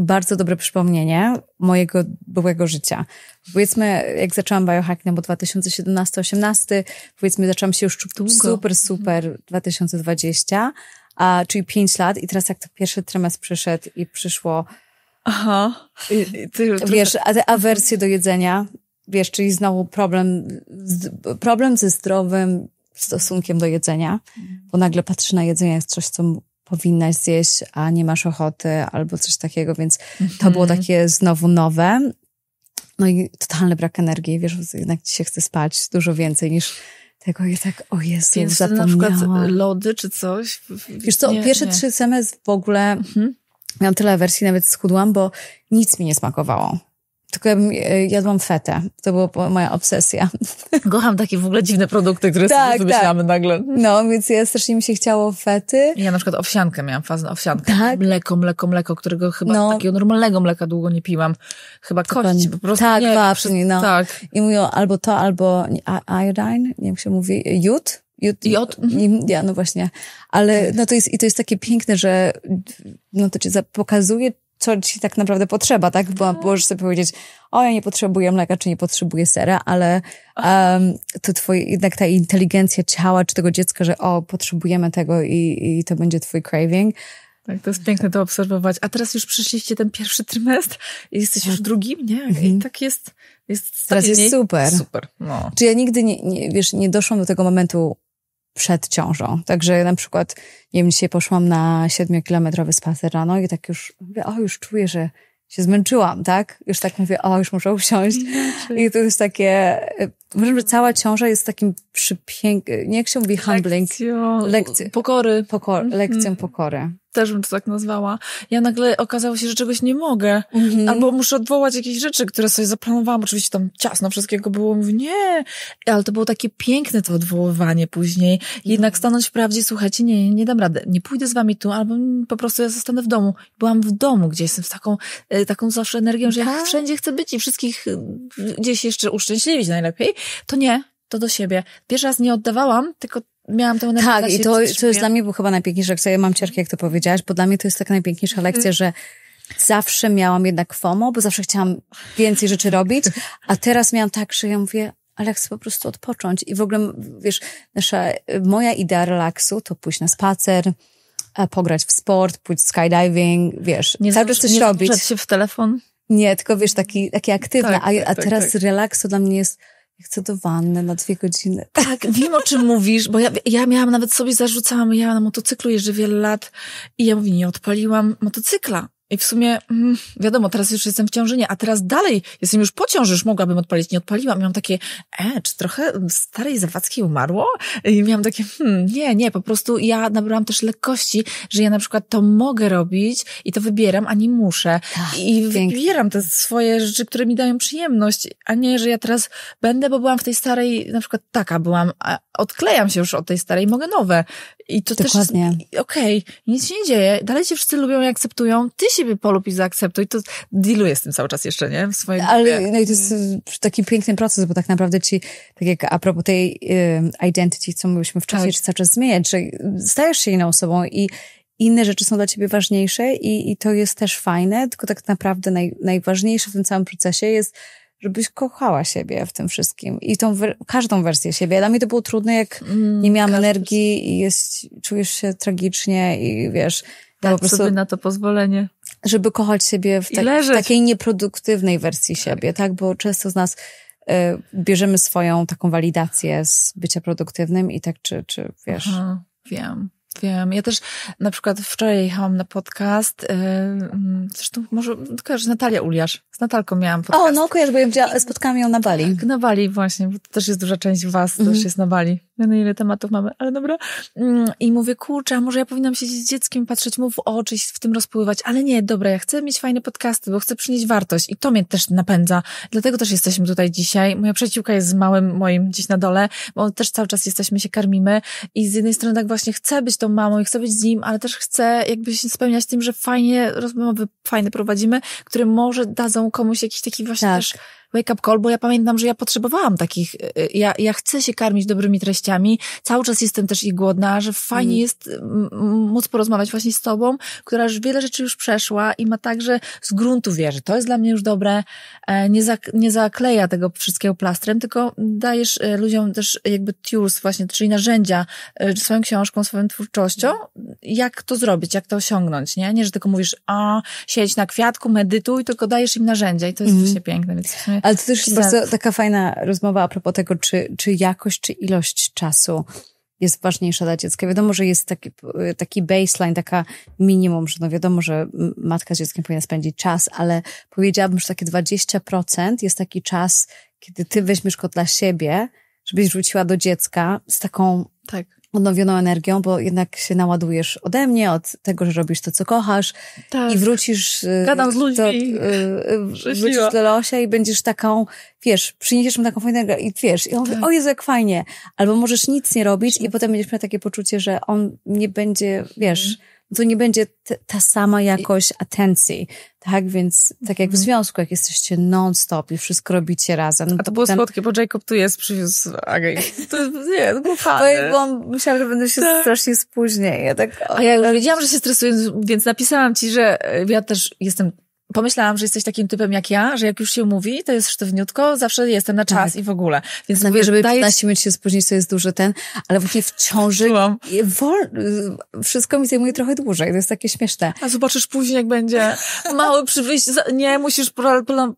[SPEAKER 2] bardzo dobre przypomnienie mojego byłego życia. Powiedzmy, jak zaczęłam biohacking, bo 2017-18, powiedzmy, zaczęłam się już czuć super 2020, czyli 5 lat i teraz jak to pierwszy trymestr przyszedł i przyszło, wiesz, awersję do jedzenia, wiesz, czyli znowu problem ze zdrowym stosunkiem do jedzenia, bo nagle patrzysz na jedzenie, jest coś, co powinnaś zjeść, a nie masz ochoty, albo coś takiego, więc to było takie znowu nowe. No i totalny brak energii, wiesz, jednak ci się chce spać dużo więcej niż tego i tak, o Jezu,
[SPEAKER 1] więc
[SPEAKER 2] zapomniałam.
[SPEAKER 1] Na przykład lody czy coś?
[SPEAKER 2] Wiesz co, pierwsze 3 semestry w ogóle miałam tyle awersji, nawet schudłam, bo nic mi nie smakowało. Tylko jadłam fetę. To była moja obsesja.
[SPEAKER 1] Kocham takie w ogóle dziwne produkty, które sobie wymyślamy nagle.
[SPEAKER 2] No, więc strasznie mi się chciało fety.
[SPEAKER 1] Ja na przykład owsiankę miałam, fazę na owsiankę. Tak? Mleko, którego chyba takiego normalnego mleka długo nie piłam. Chyba kości, po prostu
[SPEAKER 2] tak,
[SPEAKER 1] nie.
[SPEAKER 2] Wapni, Tak. I mówią albo to, albo iodine, nie wiem jak się mówi, jod? Ja, no właśnie. Ale to jest takie piękne, że to ci pokazuje, co ci tak naprawdę potrzeba, tak? Bo możesz sobie powiedzieć, ja nie potrzebuję mleka, czy nie potrzebuję sera, ale to jednak ta inteligencja ciała, czy tego dziecka, że potrzebujemy tego i to będzie twój craving.
[SPEAKER 1] Tak, to jest piękne to obserwować. A teraz już przyszliście ten pierwszy trymestr i jesteś już w drugim, nie? I tak jest
[SPEAKER 2] teraz jest super.
[SPEAKER 1] Super. No.
[SPEAKER 2] Czy ja nigdy nie doszłam do tego momentu przed ciążą. Także na przykład, nie wiem, dzisiaj poszłam na 7-kilometrowy spacer rano i tak już mówię, już czuję, że się zmęczyłam, tak? Już tak mówię, już muszę usiąść. I to jest takie, może, że cała ciąża jest takim nie jak się mówi humbling.
[SPEAKER 1] Pokory.
[SPEAKER 2] Lekcją pokory.
[SPEAKER 1] Też bym to tak nazwała. Ja nagle okazało się, że czegoś nie mogę. Albo muszę odwołać jakieś rzeczy, które sobie zaplanowałam. Oczywiście tam ciasno wszystkiego było. Mówię, nie. Ale to było takie piękne to odwoływanie później. Jednak stanąć w prawdzie, słuchajcie, nie dam rady. Nie pójdę z wami tu, albo po prostu ja zostanę w domu. Byłam w domu, gdzie jestem z taką zawsze energią, że ja wszędzie chcę być i wszystkich gdzieś jeszcze uszczęśliwić najlepiej. To nie. To do siebie. Pierwszy raz nie oddawałam, tylko miałam tę energię.
[SPEAKER 2] Tak, i to jest dla mnie było chyba najpiękniejsza lekcja. Ja mam ciarki, jak to powiedziałaś, bo dla mnie to jest taka najpiękniejsza lekcja, że zawsze miałam jednak FOMO, bo zawsze chciałam więcej rzeczy robić, a teraz miałam tak, że ja mówię, ale chcę po prostu odpocząć. I w ogóle, wiesz, moja idea relaksu to pójść na spacer, pograć w sport, pójść skydiving, wiesz, cały czas coś robić.
[SPEAKER 1] Nie się w telefon?
[SPEAKER 2] Nie, tylko wiesz, taki aktywny, a teraz relaks to dla mnie jest chcę do wanny na 2 godziny.
[SPEAKER 1] Tak, wiem o czym mówisz, bo ja miałam nawet sobie zarzucałam, ja na motocyklu jeżdżę wiele lat i ja mówię, nie odpaliłam motocykla. I w sumie, wiadomo, teraz już jestem w ciąży, nie, a teraz dalej jestem już po ciąży, już mogłabym odpalić, nie odpaliłam. Miałam takie, czy trochę starej Zawadzkiej umarło? I miałam takie, nie, po prostu ja nabrałam też lekkości, że ja na przykład to mogę robić i to wybieram, a nie muszę. I wybieram te swoje rzeczy, które mi dają przyjemność, a nie, że ja teraz będę, bo byłam w tej starej, na przykład taka byłam, a odklejam się już od tej starej, mogę nowe. I to
[SPEAKER 2] dokładnie.
[SPEAKER 1] Też okej, nic się nie dzieje, dalej cię wszyscy lubią i akceptują, ty siebie polub i zaakceptuj, to dealuję z tym cały czas jeszcze, nie? W swojej
[SPEAKER 2] Ale no i to jest taki piękny proces, bo tak naprawdę ci, tak jak a propos tej identity, co mówiliśmy wcześniej, czy cały czas zmieniać, że stajesz się inną osobą i inne rzeczy są dla ciebie ważniejsze i to jest też fajne, tylko tak naprawdę najważniejsze w tym całym procesie jest, żebyś kochała siebie w tym wszystkim i każdą wersję siebie. Dla mnie to było trudne, jak nie miałam energii i czujesz się tragicznie i wiesz...
[SPEAKER 1] Tak, po prostu sobie na to pozwolenie.
[SPEAKER 2] Żeby kochać siebie w takiej nieproduktywnej wersji siebie, tak? Bo często z nas bierzemy swoją taką walidację z bycia produktywnym i tak czy wiesz...
[SPEAKER 1] Aha, wiem. Ja też na przykład wczoraj jechałam na podcast, zresztą może kojarzysz Natalia Uliarz, z Natalką miałam podcast.
[SPEAKER 2] Kojarzę, bo ja spotkałam ją na Bali.
[SPEAKER 1] Tak, na Bali właśnie, bo to też jest duża część was, też jest na Bali. No ile tematów mamy, ale dobra. I mówię, kurczę, a może ja powinnam siedzieć z dzieckiem, patrzeć mu w oczy i w tym rozpływać, ale nie, dobra, ja chcę mieć fajne podcasty, bo chcę przynieść wartość i to mnie też napędza. Dlatego też jesteśmy tutaj dzisiaj. Moja przyjaciółka jest z małym moim gdzieś na dole, bo też cały czas się karmimy i z jednej strony tak właśnie chcę być tą mamą i chcę być z nim, ale też chcę jakby się spełniać tym, że fajnie rozmowy prowadzimy, które może dadzą komuś jakiś taki właśnie też wake up call, bo ja pamiętam, że ja potrzebowałam takich, ja chcę się karmić dobrymi treściami, cały czas jestem też i głodna, że fajnie jest móc porozmawiać właśnie z tobą, która już wiele rzeczy już przeszła i ma także z gruntu wie, że to jest dla mnie już dobre, nie zakleja tego wszystkiego plastrem, tylko dajesz ludziom też jakby tools właśnie, czyli narzędzia swoją książką, swoją twórczością, jak to zrobić, jak to osiągnąć, nie? Nie, że tylko mówisz, siedź na kwiatku, medytuj, tylko dajesz im narzędzia i to jest właśnie piękne, więc w sumie
[SPEAKER 2] ale to też jest bardzo taka fajna rozmowa a propos tego, czy jakość, czy ilość czasu jest ważniejsza dla dziecka. Wiadomo, że jest taki baseline, taka minimum, że no wiadomo, że matka z dzieckiem powinna spędzić czas, ale powiedziałabym, że takie 20% jest taki czas, kiedy ty weźmiesz go dla siebie, żebyś wróciła do dziecka z taką odnowioną energią, bo jednak się naładujesz ode mnie, od tego, że robisz to, co kochasz i wrócisz
[SPEAKER 1] gadam z ludźmi
[SPEAKER 2] wrócisz do Losia i będziesz taką, wiesz, przyniesiesz mu taką fajną energię i wiesz, i on mówi, o Jezu, jak fajnie. Albo możesz nic nie robić i potem będziesz miał takie poczucie, że on nie będzie, wiesz, to nie będzie ta sama jakość atencji, tak? Więc tak jak w związku, jak jesteście non-stop i wszystko robicie razem.
[SPEAKER 1] A to było słodkie, bo Jacob tu przywiózł Agę. To było fajne.
[SPEAKER 2] Bo myślałam, że będę się strasznie spóźnić.
[SPEAKER 1] A ja już wiedziałam, że się stresuję, więc napisałam ci, że ja też pomyślałam, że jesteś takim typem jak ja, że jak już się mówi, to jest sztywniutko, zawsze jestem na czas i w ogóle. Więc
[SPEAKER 2] mówię, żeby 15 minut się spóźnić, to jest duży ale właśnie w ciąży wszystko mi zajmuje trochę dłużej. To jest takie śmieszne.
[SPEAKER 1] A zobaczysz później, jak będzie mały przywyjść. Nie, musisz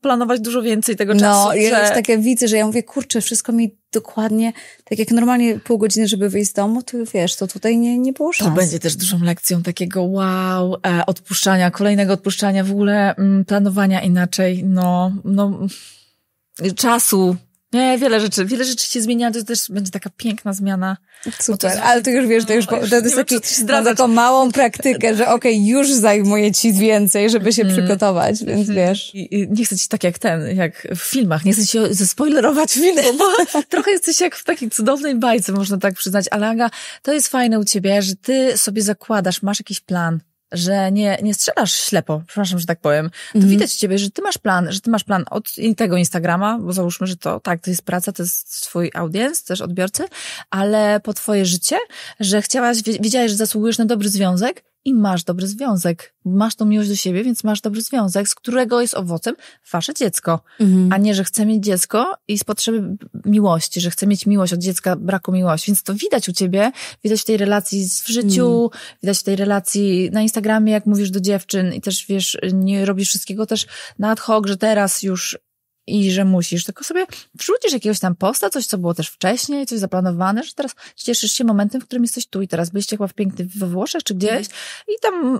[SPEAKER 1] planować dużo więcej tego czasu.
[SPEAKER 2] No, ja już takie widzę, że ja mówię, kurczę, wszystko mi dokładnie tak jak normalnie pół godziny, żeby wyjść z domu, to wiesz, to tutaj nie było szans.
[SPEAKER 1] To będzie też dużą lekcją takiego odpuszczania, kolejnego odpuszczania, w ogóle planowania inaczej, czasu. Nie, wiele rzeczy się zmienia, to też będzie taka piękna zmiana.
[SPEAKER 2] Super, ale to już wiesz, to jest taką małą praktykę, że już zajmuje ci więcej, żeby się przygotować, więc wiesz.
[SPEAKER 1] I nie chcę ci tak jak w filmach, nie chcę ci zaspoilerować filmu, bo trochę jesteś jak w takiej cudownej bajce, można tak przyznać, ale Aga, to jest fajne u ciebie, że ty sobie zakładasz, masz jakiś plan, że nie strzelasz ślepo, przepraszam, że tak powiem. To widać w ciebie, że ty masz plan od tego Instagrama, bo załóżmy, że to jest praca, to jest twój audience, też odbiorcy, ale po twoje życie, że wiedziałeś, że zasługujesz na dobry związek i masz dobry związek. Masz tą miłość do siebie, więc masz dobry związek, z którego jest owocem wasze dziecko. A nie, że chcę mieć dziecko i z potrzeby miłości, że chcę mieć miłość od dziecka, braku miłości. Więc to widać u ciebie, widać w tej relacji w życiu, widać w tej relacji na Instagramie, jak mówisz do dziewczyn i też wiesz, nie robisz wszystkiego też na ad hoc, że teraz już i że musisz, tylko sobie wrzucisz jakiegoś tam posta, coś, co było też wcześniej, coś zaplanowane, że teraz cieszysz się momentem, w którym jesteś tu i teraz. Byliście chyba we Włoszech czy gdzieś i tam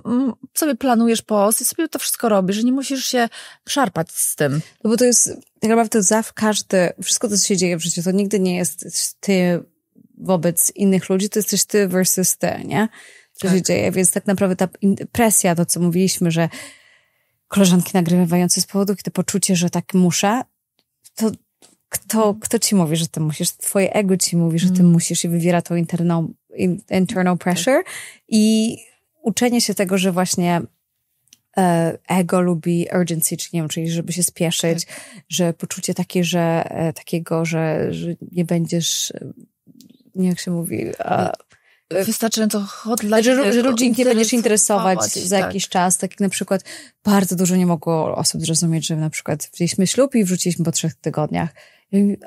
[SPEAKER 1] sobie planujesz post i sobie to wszystko robisz, że nie musisz się szarpać z tym.
[SPEAKER 2] No bo to jest, tak naprawdę wszystko, co się dzieje w życiu, to nigdy nie jest ty wobec innych ludzi, to jesteś ty versus ty, nie? Co się dzieje, więc tak naprawdę ta presja, to co mówiliśmy, że koleżanki nagrywające z powodu, kiedy poczucie, że tak muszę, to kto ci mówi, że ty musisz? Twoje ego ci mówi, że ty musisz i wywiera tą internal pressure i uczenie się tego, że właśnie ego lubi urgency, czy nie wiem, czyli żeby się spieszyć, że poczucie takie, takiego, że nie będziesz, nie jak się mówi...
[SPEAKER 1] wystarczająco hotline.
[SPEAKER 2] Że ludzi nie będziesz interesować za jakiś czas. Tak jak na przykład bardzo dużo nie mogło osób zrozumieć, że na przykład wzięliśmy ślub i wróciliśmy po 3 tygodniach.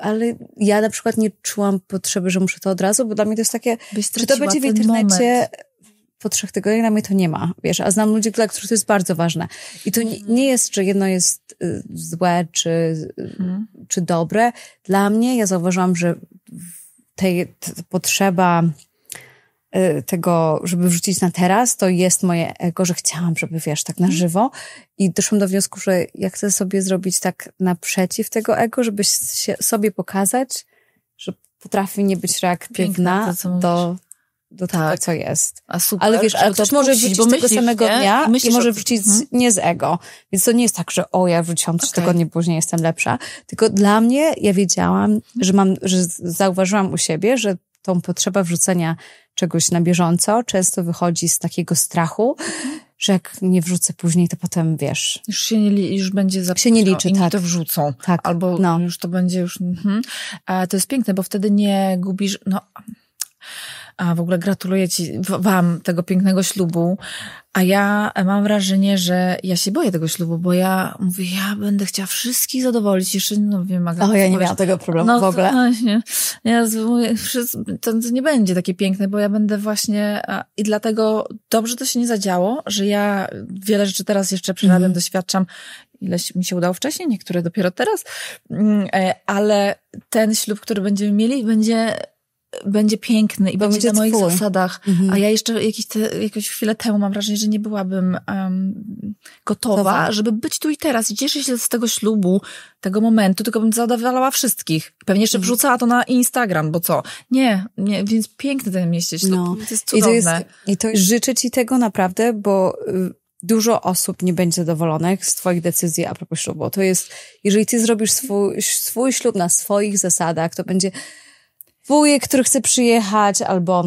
[SPEAKER 2] Ale ja na przykład nie czułam potrzeby, że muszę to od razu, bo dla mnie to jest takie, czy to będzie w internecie po 3 tygodniach, dla mnie to nie ma. Wiesz, a znam ludzi, dla których to jest bardzo ważne. I to nie jest, że jedno jest złe, czy dobre. Dla mnie, ja zauważyłam, że potrzeba tego, żeby wrzucić na teraz, to jest moje ego, że chciałam, żeby wiesz, tak na żywo i doszłam do wniosku, że ja chcę sobie zrobić tak naprzeciw tego ego, żeby się sobie pokazać, że potrafię nie być reaktywna do tego, co jest.
[SPEAKER 1] A super,
[SPEAKER 2] ale wiesz, ale też może wrzucić tego samego dnia i może wrzucić nie z ego. Więc to nie jest tak, że ja wrzuciłam 3 tygodnie później, jestem lepsza. Tylko dla mnie, ja wiedziałam, że zauważyłam u siebie, że tą potrzeba wrzucenia czegoś na bieżąco często wychodzi z takiego strachu, że jak nie wrzucę później, to potem wiesz...
[SPEAKER 1] Już będzie za
[SPEAKER 2] się nie liczy,
[SPEAKER 1] inni
[SPEAKER 2] tak.
[SPEAKER 1] to wrzucą.
[SPEAKER 2] Tak,
[SPEAKER 1] albo już to będzie już... A to jest piękne, bo wtedy nie gubisz... A w ogóle gratuluję wam tego pięknego ślubu, a ja mam wrażenie, że ja się boję tego ślubu, bo ja mówię, ja będę chciała wszystkich zadowolić, jeszcze wiem,
[SPEAKER 2] ja nie miałam tego problemu w ogóle.
[SPEAKER 1] Właśnie. Ja mówię, to nie będzie takie piękne, bo ja będę właśnie i dlatego dobrze to się nie zadziało, że ja wiele rzeczy teraz jeszcze przerabiam, doświadczam, ileś mi się udało wcześniej, niektóre dopiero teraz, ale ten ślub, który będziemy mieli, będzie piękny i będzie na moich zasadach. A ja jeszcze jakąś chwilę temu mam wrażenie, że nie byłabym gotowa, żeby być tu i teraz i cieszyć się z tego ślubu, tego momentu, tylko bym zadowalała wszystkich. Pewnie jeszcze wrzucała to na Instagram, bo co? Nie, więc piękny ten mieście ślub. To jest cudowne.
[SPEAKER 2] I to życzę ci tego naprawdę, bo dużo osób nie będzie zadowolonych z twoich decyzji a propos ślubu. To jest, jeżeli ty zrobisz swój ślub na swoich zasadach, to będzie wujek, który chce przyjechać, albo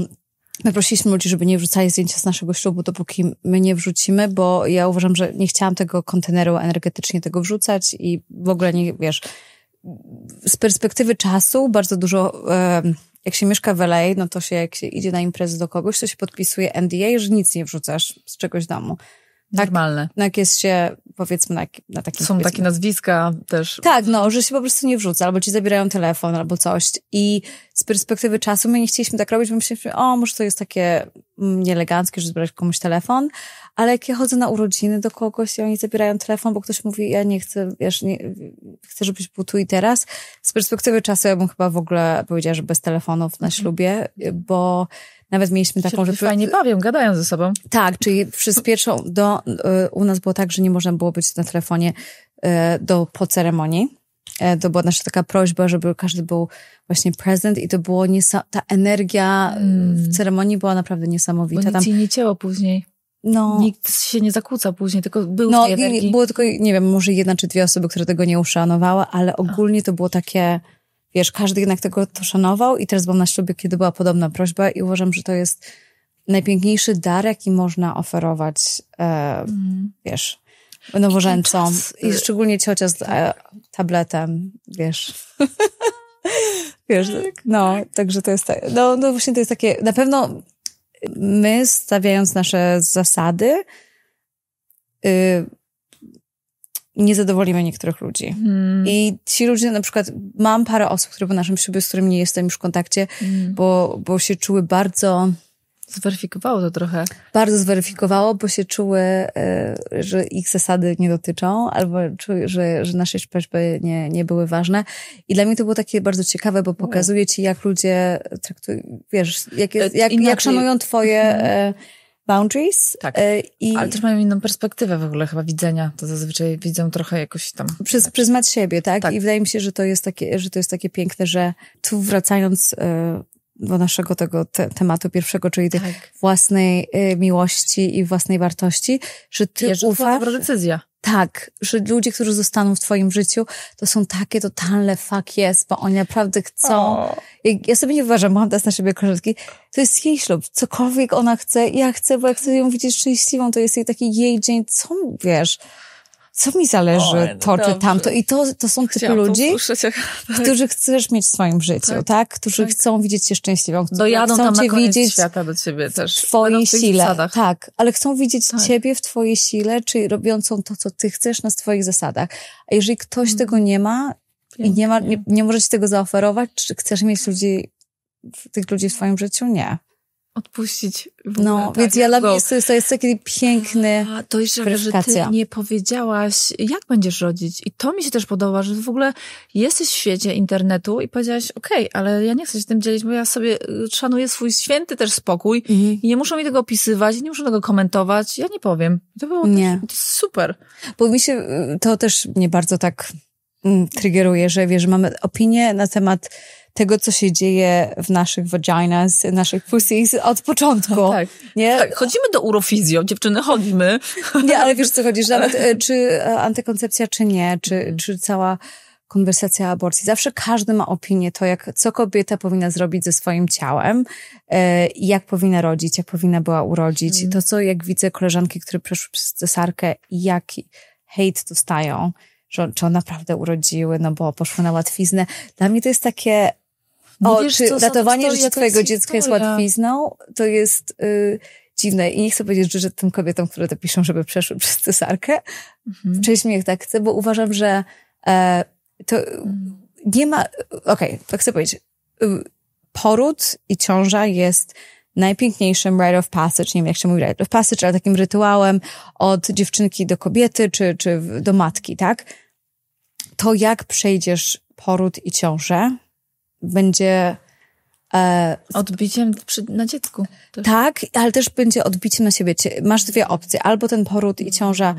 [SPEAKER 2] my prosiliśmy ludzi, żeby nie wrzucali zdjęcia z naszego ślubu, dopóki my nie wrzucimy, bo ja uważam, że nie chciałam tego konteneru energetycznie tego wrzucać i w ogóle nie, wiesz, z perspektywy czasu bardzo dużo, jak się mieszka w LA, no to jak się idzie na imprezę do kogoś, to się podpisuje NDA, że nic nie wrzucasz z czegoś domu.
[SPEAKER 1] normalne.
[SPEAKER 2] Tak, no jak jest się, powiedzmy, na takim...
[SPEAKER 1] Są takie nazwiska też.
[SPEAKER 2] Tak, no, że się po prostu nie wrzuca, albo ci zabierają telefon, albo coś. I z perspektywy czasu my nie chcieliśmy tak robić, bo myśleliśmy, może to jest takie nieeleganckie, że zabrać komuś telefon, ale jak ja chodzę na urodziny do kogoś i oni zabierają telefon, bo ktoś mówi, ja nie chcę, wiesz, chcę, żebyś był tu i teraz. Z perspektywy czasu ja bym chyba w ogóle powiedziała, że bez telefonów na ślubie, bo nawet mieliśmy taką, że...
[SPEAKER 1] Fajnie bawią, gadają ze sobą.
[SPEAKER 2] Tak, czyli przez pierwszą, u nas było tak, że nie można było być na telefonie po ceremonii. To była nasza taka prośba, żeby każdy był właśnie present i to było ta energia w ceremonii była naprawdę niesamowita.
[SPEAKER 1] Bo nic jej nie cięło później.
[SPEAKER 2] No.
[SPEAKER 1] Nikt się nie zakłóca później, tylko był
[SPEAKER 2] w
[SPEAKER 1] tej energii.
[SPEAKER 2] Było tylko, nie wiem, może 1 czy 2 osoby, które tego nie uszanowały, ale ogólnie to było takie, wiesz, każdy jednak tego to szanował i teraz byłam na ślubie, kiedy była podobna prośba i uważam, że to jest najpiękniejszy dar, jaki można oferować, wiesz, nowożeńcom. I szczególnie ciocia z tabletem, wiesz. Wiesz, no, także to jest tak, no właśnie to jest takie, na pewno my stawiając nasze zasady, nie zadowolimy niektórych ludzi. I ci ludzie, na przykład, mam parę osób, które po naszym ślubie, z którymi nie jestem już w kontakcie, bo się czuły bardzo...
[SPEAKER 1] Zweryfikowało to trochę.
[SPEAKER 2] Bardzo zweryfikowało, bo się czuły, że ich zasady nie dotyczą, albo czuły, że nasze prośby nie były ważne. I dla mnie to było takie bardzo ciekawe, bo pokazuje ci, jak ludzie traktują, wiesz, jak szanują twoje boundaries.
[SPEAKER 1] Tak, ale też mają inną perspektywę w ogóle chyba widzenia. To zazwyczaj widzą trochę jakoś tam...
[SPEAKER 2] Przez pryzmat siebie, tak? I wydaje mi się, że to jest takie piękne, że tu wracając do naszego tego tematu pierwszego, czyli tej własnej miłości i własnej wartości, że ty ufasz...
[SPEAKER 1] dobra decyzja.
[SPEAKER 2] Tak, że ludzie, którzy zostaną w twoim życiu, to są takie totalne fuck yes, bo oni naprawdę chcą... Ja sobie nie uważam, bo mam teraz na siebie koleżanki, to jest jej ślub, cokolwiek ona chce, ja chcę, bo ja chcę ją widzieć szczęśliwą, to jest taki jej dzień, wiesz... Co mi zależy, czy tamto. I to są typy ludzi, którzy chcesz mieć w swoim życiu, tak? Którzy chcą widzieć cię szczęśliwą.
[SPEAKER 1] Dojadą
[SPEAKER 2] chcą
[SPEAKER 1] tam
[SPEAKER 2] cię
[SPEAKER 1] na koniec
[SPEAKER 2] widzieć
[SPEAKER 1] świata do ciebie też.
[SPEAKER 2] W twojej sile.
[SPEAKER 1] Zasadach.
[SPEAKER 2] Tak, ale chcą widzieć ciebie w twojej sile, czyli robiącą to, co ty chcesz na swoich zasadach. A jeżeli ktoś tego nie ma i nie może ci tego zaoferować, czy chcesz mieć tych ludzi w swoim życiu? Nie.
[SPEAKER 1] Odpuścić.
[SPEAKER 2] No, więc dla mnie to jest taki piękny
[SPEAKER 1] to jeszcze, że ty nie powiedziałaś, jak będziesz rodzić. I to mi się też podoba, że w ogóle jesteś w świecie internetu i powiedziałaś, okej, ale ja nie chcę się tym dzielić, bo ja sobie szanuję swój święty też spokój i nie muszą mi tego opisywać, nie muszą tego komentować. Ja nie powiem. To było to jest super.
[SPEAKER 2] Bo mi się to też mnie bardzo tak triggeruje, że wiesz, że mamy opinię na temat tego, co się dzieje w naszych vaginas, naszych pussies od początku.
[SPEAKER 1] Tak.
[SPEAKER 2] Nie?
[SPEAKER 1] Tak, chodzimy do urofizjo, dziewczyny, chodźmy.
[SPEAKER 2] Nie, ale wiesz, co chodzi, że nawet czy antykoncepcja, czy nie, czy cała konwersacja o aborcji. Zawsze każdy ma opinię to, co kobieta powinna zrobić ze swoim ciałem, jak powinna rodzić, jak powinna była urodzić. To, co jak widzę koleżanki, które przeszły przez cesarkę i jaki hejt dostają, czy naprawdę urodziły, no bo poszły na łatwiznę. Dla mnie to jest takie... czy ratowanie życia twojego dziecka jest łatwizną, to jest dziwne. I nie chcę powiedzieć, że tym kobietom, które to piszą, żeby przeszły przez cesarkę. Cześć mi jak tak chcę, bo uważam, że to nie ma... to chcę powiedzieć. Poród i ciąża jest najpiękniejszym rite of passage, nie wiem jak się mówi rite of passage, ale takim rytuałem od dziewczynki do kobiety, czy do matki, tak? To jak przejdziesz poród i ciążę, będzie...
[SPEAKER 1] odbiciem na dziecku.
[SPEAKER 2] Też. Tak, ale też będzie odbiciem na siebie. Masz 2 opcje. Albo ten poród i ciąża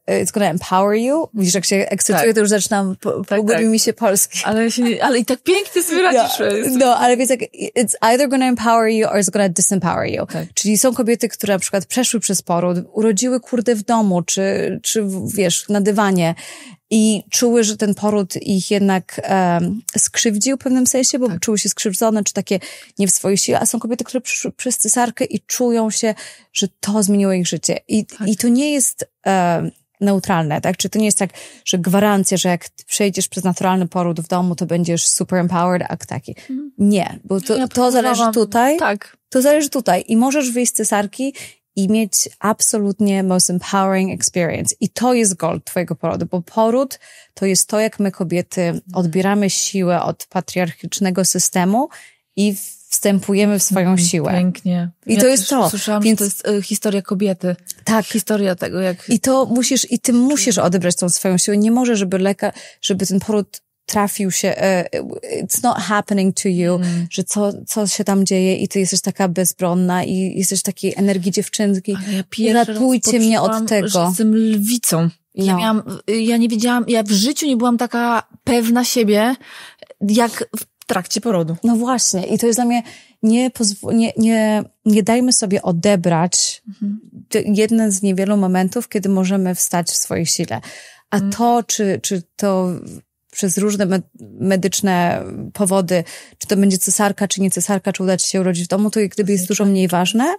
[SPEAKER 2] it's gonna empower you. Widzisz, jak się ekscytuję, to już zaczynam, pogubi mi się polski.
[SPEAKER 1] Ale i tak pięknie sobie radzisz.
[SPEAKER 2] No, ale więc it's either gonna empower you or it's gonna disempower you. Tak. Czyli są kobiety, które na przykład przeszły przez poród, urodziły w domu, czy wiesz, na dywanie i czuły, że ten poród ich jednak skrzywdził w pewnym sensie, bo czuły się skrzywdzone, czy takie nie w swojej sile, a są kobiety, które przyszły przez cesarkę i czują się, że to zmieniło ich życie. I to nie jest neutralne, tak? Czy to nie jest tak, że gwarancja, że jak przejdziesz przez naturalny poród w domu, to będziesz super empowered, akt taki. Nie, bo to zależy tutaj.
[SPEAKER 1] Tak.
[SPEAKER 2] To zależy tutaj. I możesz wyjść z cesarki i mieć absolutnie most empowering experience. I to jest gold twojego porodu, bo poród to jest to, jak my kobiety odbieramy siłę od patriarchycznego systemu i wstępujemy w swoją siłę.
[SPEAKER 1] Pięknie.
[SPEAKER 2] I to jest to.
[SPEAKER 1] Słyszałam, więc... że to jest historia kobiety.
[SPEAKER 2] Tak.
[SPEAKER 1] Historia tego, jak...
[SPEAKER 2] I to ty musisz odebrać tą swoją siłę. Nie może, żeby ten poród trafił się, it's not happening to you, że co się tam dzieje i ty jesteś taka bezbronna i jesteś takiej energii dziewczynki. Ratujcie mnie od tego.
[SPEAKER 1] Że jestem lwicą. Ja nie wiedziałam, ja w życiu nie byłam taka pewna siebie, jak w trakcie porodu.
[SPEAKER 2] No właśnie. I to jest dla mnie, nie dajmy sobie odebrać jeden z niewielu momentów, kiedy możemy wstać w swojej sile. A to, czy to przez różne medyczne powody, czy to będzie cesarka, czy nie cesarka, czy uda ci się urodzić w domu, to jak gdyby jest dużo mniej ważne.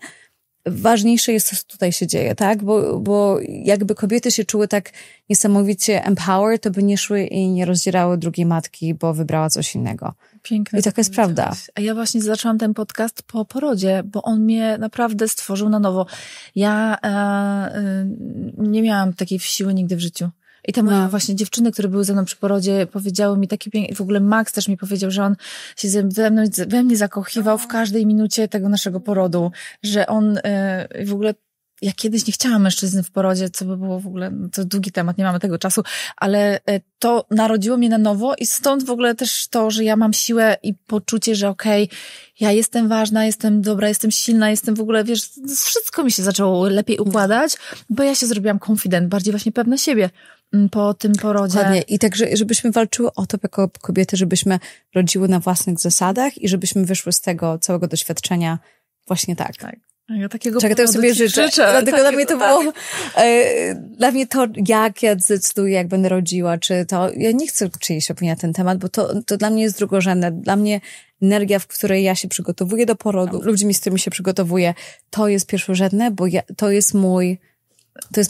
[SPEAKER 2] Ważniejsze jest, co tutaj się dzieje, tak? Bo jakby kobiety się czuły tak niesamowicie empowered, to by nie szły i nie rozdzierały drugiej matki, bo wybrała coś innego.
[SPEAKER 1] Piękne.
[SPEAKER 2] I taka jest prawda.
[SPEAKER 1] A ja właśnie zaczęłam ten podcast po porodzie, bo on mnie naprawdę stworzył na nowo. Ja nie miałam takiej siły nigdy w życiu. I te moje właśnie dziewczyny, które były ze mną przy porodzie, powiedziały mi takie piękne, w ogóle Max też mi powiedział, że on się we mnie zakochiwał w każdej minucie tego naszego porodu, że on w ogóle, ja kiedyś nie chciałam mężczyzny w porodzie, co by było w ogóle, to długi temat, nie mamy tego czasu, ale to narodziło mnie na nowo i stąd w ogóle też to, że ja mam siłę i poczucie, że okej, ja jestem ważna, jestem dobra, jestem silna, jestem w ogóle, wiesz, wszystko mi się zaczęło lepiej układać, bo ja się zrobiłam confident, bardziej właśnie pewna siebie po tym porodzie.
[SPEAKER 2] Dokładnie. I także, żebyśmy walczyły o to jako kobiety, żebyśmy rodziły na własnych zasadach i żebyśmy wyszły z tego całego doświadczenia właśnie tak.
[SPEAKER 1] Tak. Ja takiego
[SPEAKER 2] tego sobie życzę. Dlatego dla mnie to było, dla mnie to, jak ja zdecyduję, jak będę rodziła, czy to, ja nie chcę czyjejś opinii na ten temat, bo to dla mnie jest drugorzędne. Dla mnie energia, w której ja się przygotowuję do porodu, ludźmi, z którymi się przygotowuję, to jest pierwszorzędne, bo to jest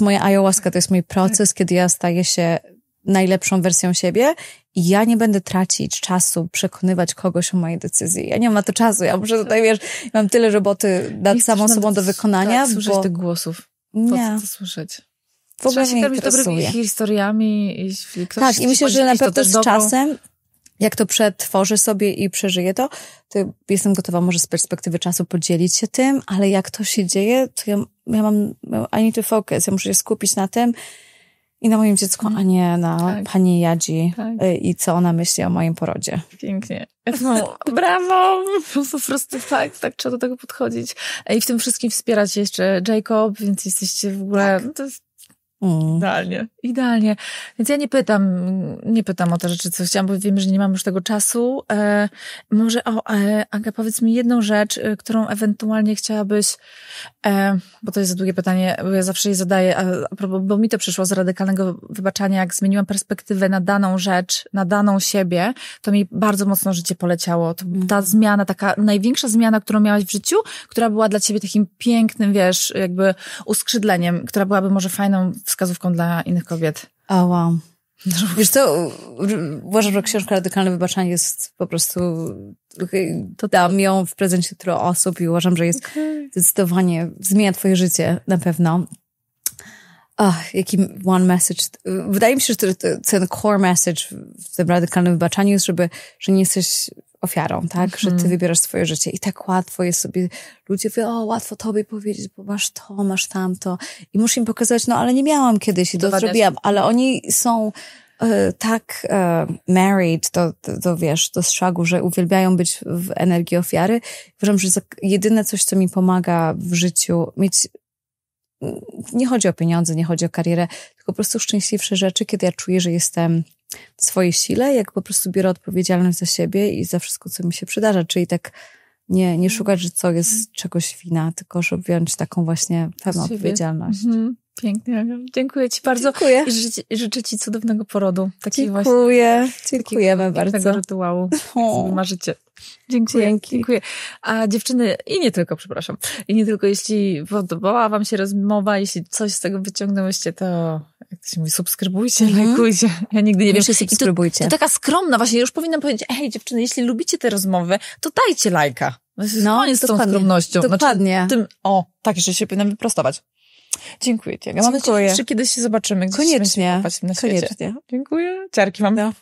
[SPEAKER 2] moja ayahuasca, to jest mój proces, kiedy ja staję się najlepszą wersją siebie i ja nie będę tracić czasu, przekonywać kogoś o mojej decyzji. Ja nie mam na to czasu, ja muszę tutaj, wiesz, mam tyle roboty nad samą sobą do wykonania.
[SPEAKER 1] Tak, słyszeć tych głosów.
[SPEAKER 2] Nie.
[SPEAKER 1] Co słyszeć?
[SPEAKER 2] W ogóle mnie
[SPEAKER 1] interesuje. Dobrymi historiami.
[SPEAKER 2] Tak, i myślę, że na pewno z czasem, jak to przetworzę sobie i przeżyję to jestem gotowa może z perspektywy czasu podzielić się tym, ale jak to się dzieje, to ja mam, I need to focus, ja muszę się skupić na tym i na moim dziecku, a nie na pani Jadzi i co ona myśli o moim porodzie.
[SPEAKER 1] Pięknie. Brawo! Po prostu tak trzeba do tego podchodzić. I w tym wszystkim wspieracie jeszcze Jacob, więc jesteście w ogóle... To jest Idealnie. Więc ja nie pytam o te rzeczy, co chciałam, bo wiem, że nie mam już tego czasu. Może Aga, powiedz mi jedną rzecz, którą ewentualnie chciałabyś, bo to jest za długie pytanie, bo ja zawsze je zadaję, bo mi to przyszło z radykalnego wybaczania, jak zmieniłam perspektywę na daną rzecz, na daną siebie, to mi bardzo mocno życie poleciało. To ta zmiana, taka największa zmiana, którą miałaś w życiu, która była dla ciebie takim pięknym, wiesz, jakby uskrzydleniem, która byłaby może fajną wskazówką dla innych kobiet.
[SPEAKER 2] Wow. Wiesz co, uważam, że książka Radykalne Wybaczanie jest po prostu, to dam ją w prezencie tylu osób i uważam, że jest zdecydowanie, zmienia twoje życie na pewno. Jaki one message. Wydaje mi się, że ten core message w tym Radykalnym Wybaczaniu jest, że nie jesteś ofiarą, tak? Że ty wybierasz swoje życie i tak łatwo jest sobie, ludzie mówią, łatwo tobie powiedzieć, bo masz to, masz tamto i muszę im pokazać, ale nie miałam kiedyś i to zrobiłam, ale oni są tak married do wiesz, do strzału, że uwielbiają być w energii ofiary. Uważam, że jedyne coś, co mi pomaga w życiu mieć, nie chodzi o pieniądze, nie chodzi o karierę, tylko po prostu szczęśliwsze rzeczy, kiedy ja czuję, że jestem w swojej sile, jak po prostu biorę odpowiedzialność za siebie i za wszystko, co mi się przydarza, czyli tak nie szukać, że co jest czegoś wina, tylko żeby wziąć taką właśnie pewną odpowiedzialność.
[SPEAKER 1] Pięknie. Dziękuję ci bardzo.
[SPEAKER 2] Dziękuję.
[SPEAKER 1] I życzę ci cudownego porodu.
[SPEAKER 2] Dziękujemy bardzo.
[SPEAKER 1] Rytuału, co marzycie. Dziękuję. A dziewczyny, i nie tylko, jeśli podobała wam się rozmowa, jeśli coś z tego wyciągnęłyście, to jak to się mówi, subskrybujcie, lajkujcie. Ja nigdy nie wiem.
[SPEAKER 2] Subskrybujcie.
[SPEAKER 1] To taka skromna, właśnie już powinnam powiedzieć, hej dziewczyny, jeśli lubicie te rozmowy, to dajcie lajka. Koniec z tą skromnością.
[SPEAKER 2] Dokładnie.
[SPEAKER 1] Tak, jeszcze się powinnam wyprostować. Dziękuję Ci. Mam nadzieję, że kiedyś się zobaczymy. Gdzieś
[SPEAKER 2] Koniecznie.
[SPEAKER 1] Na świecie. Dziękuję. Ciarki mam.
[SPEAKER 2] No.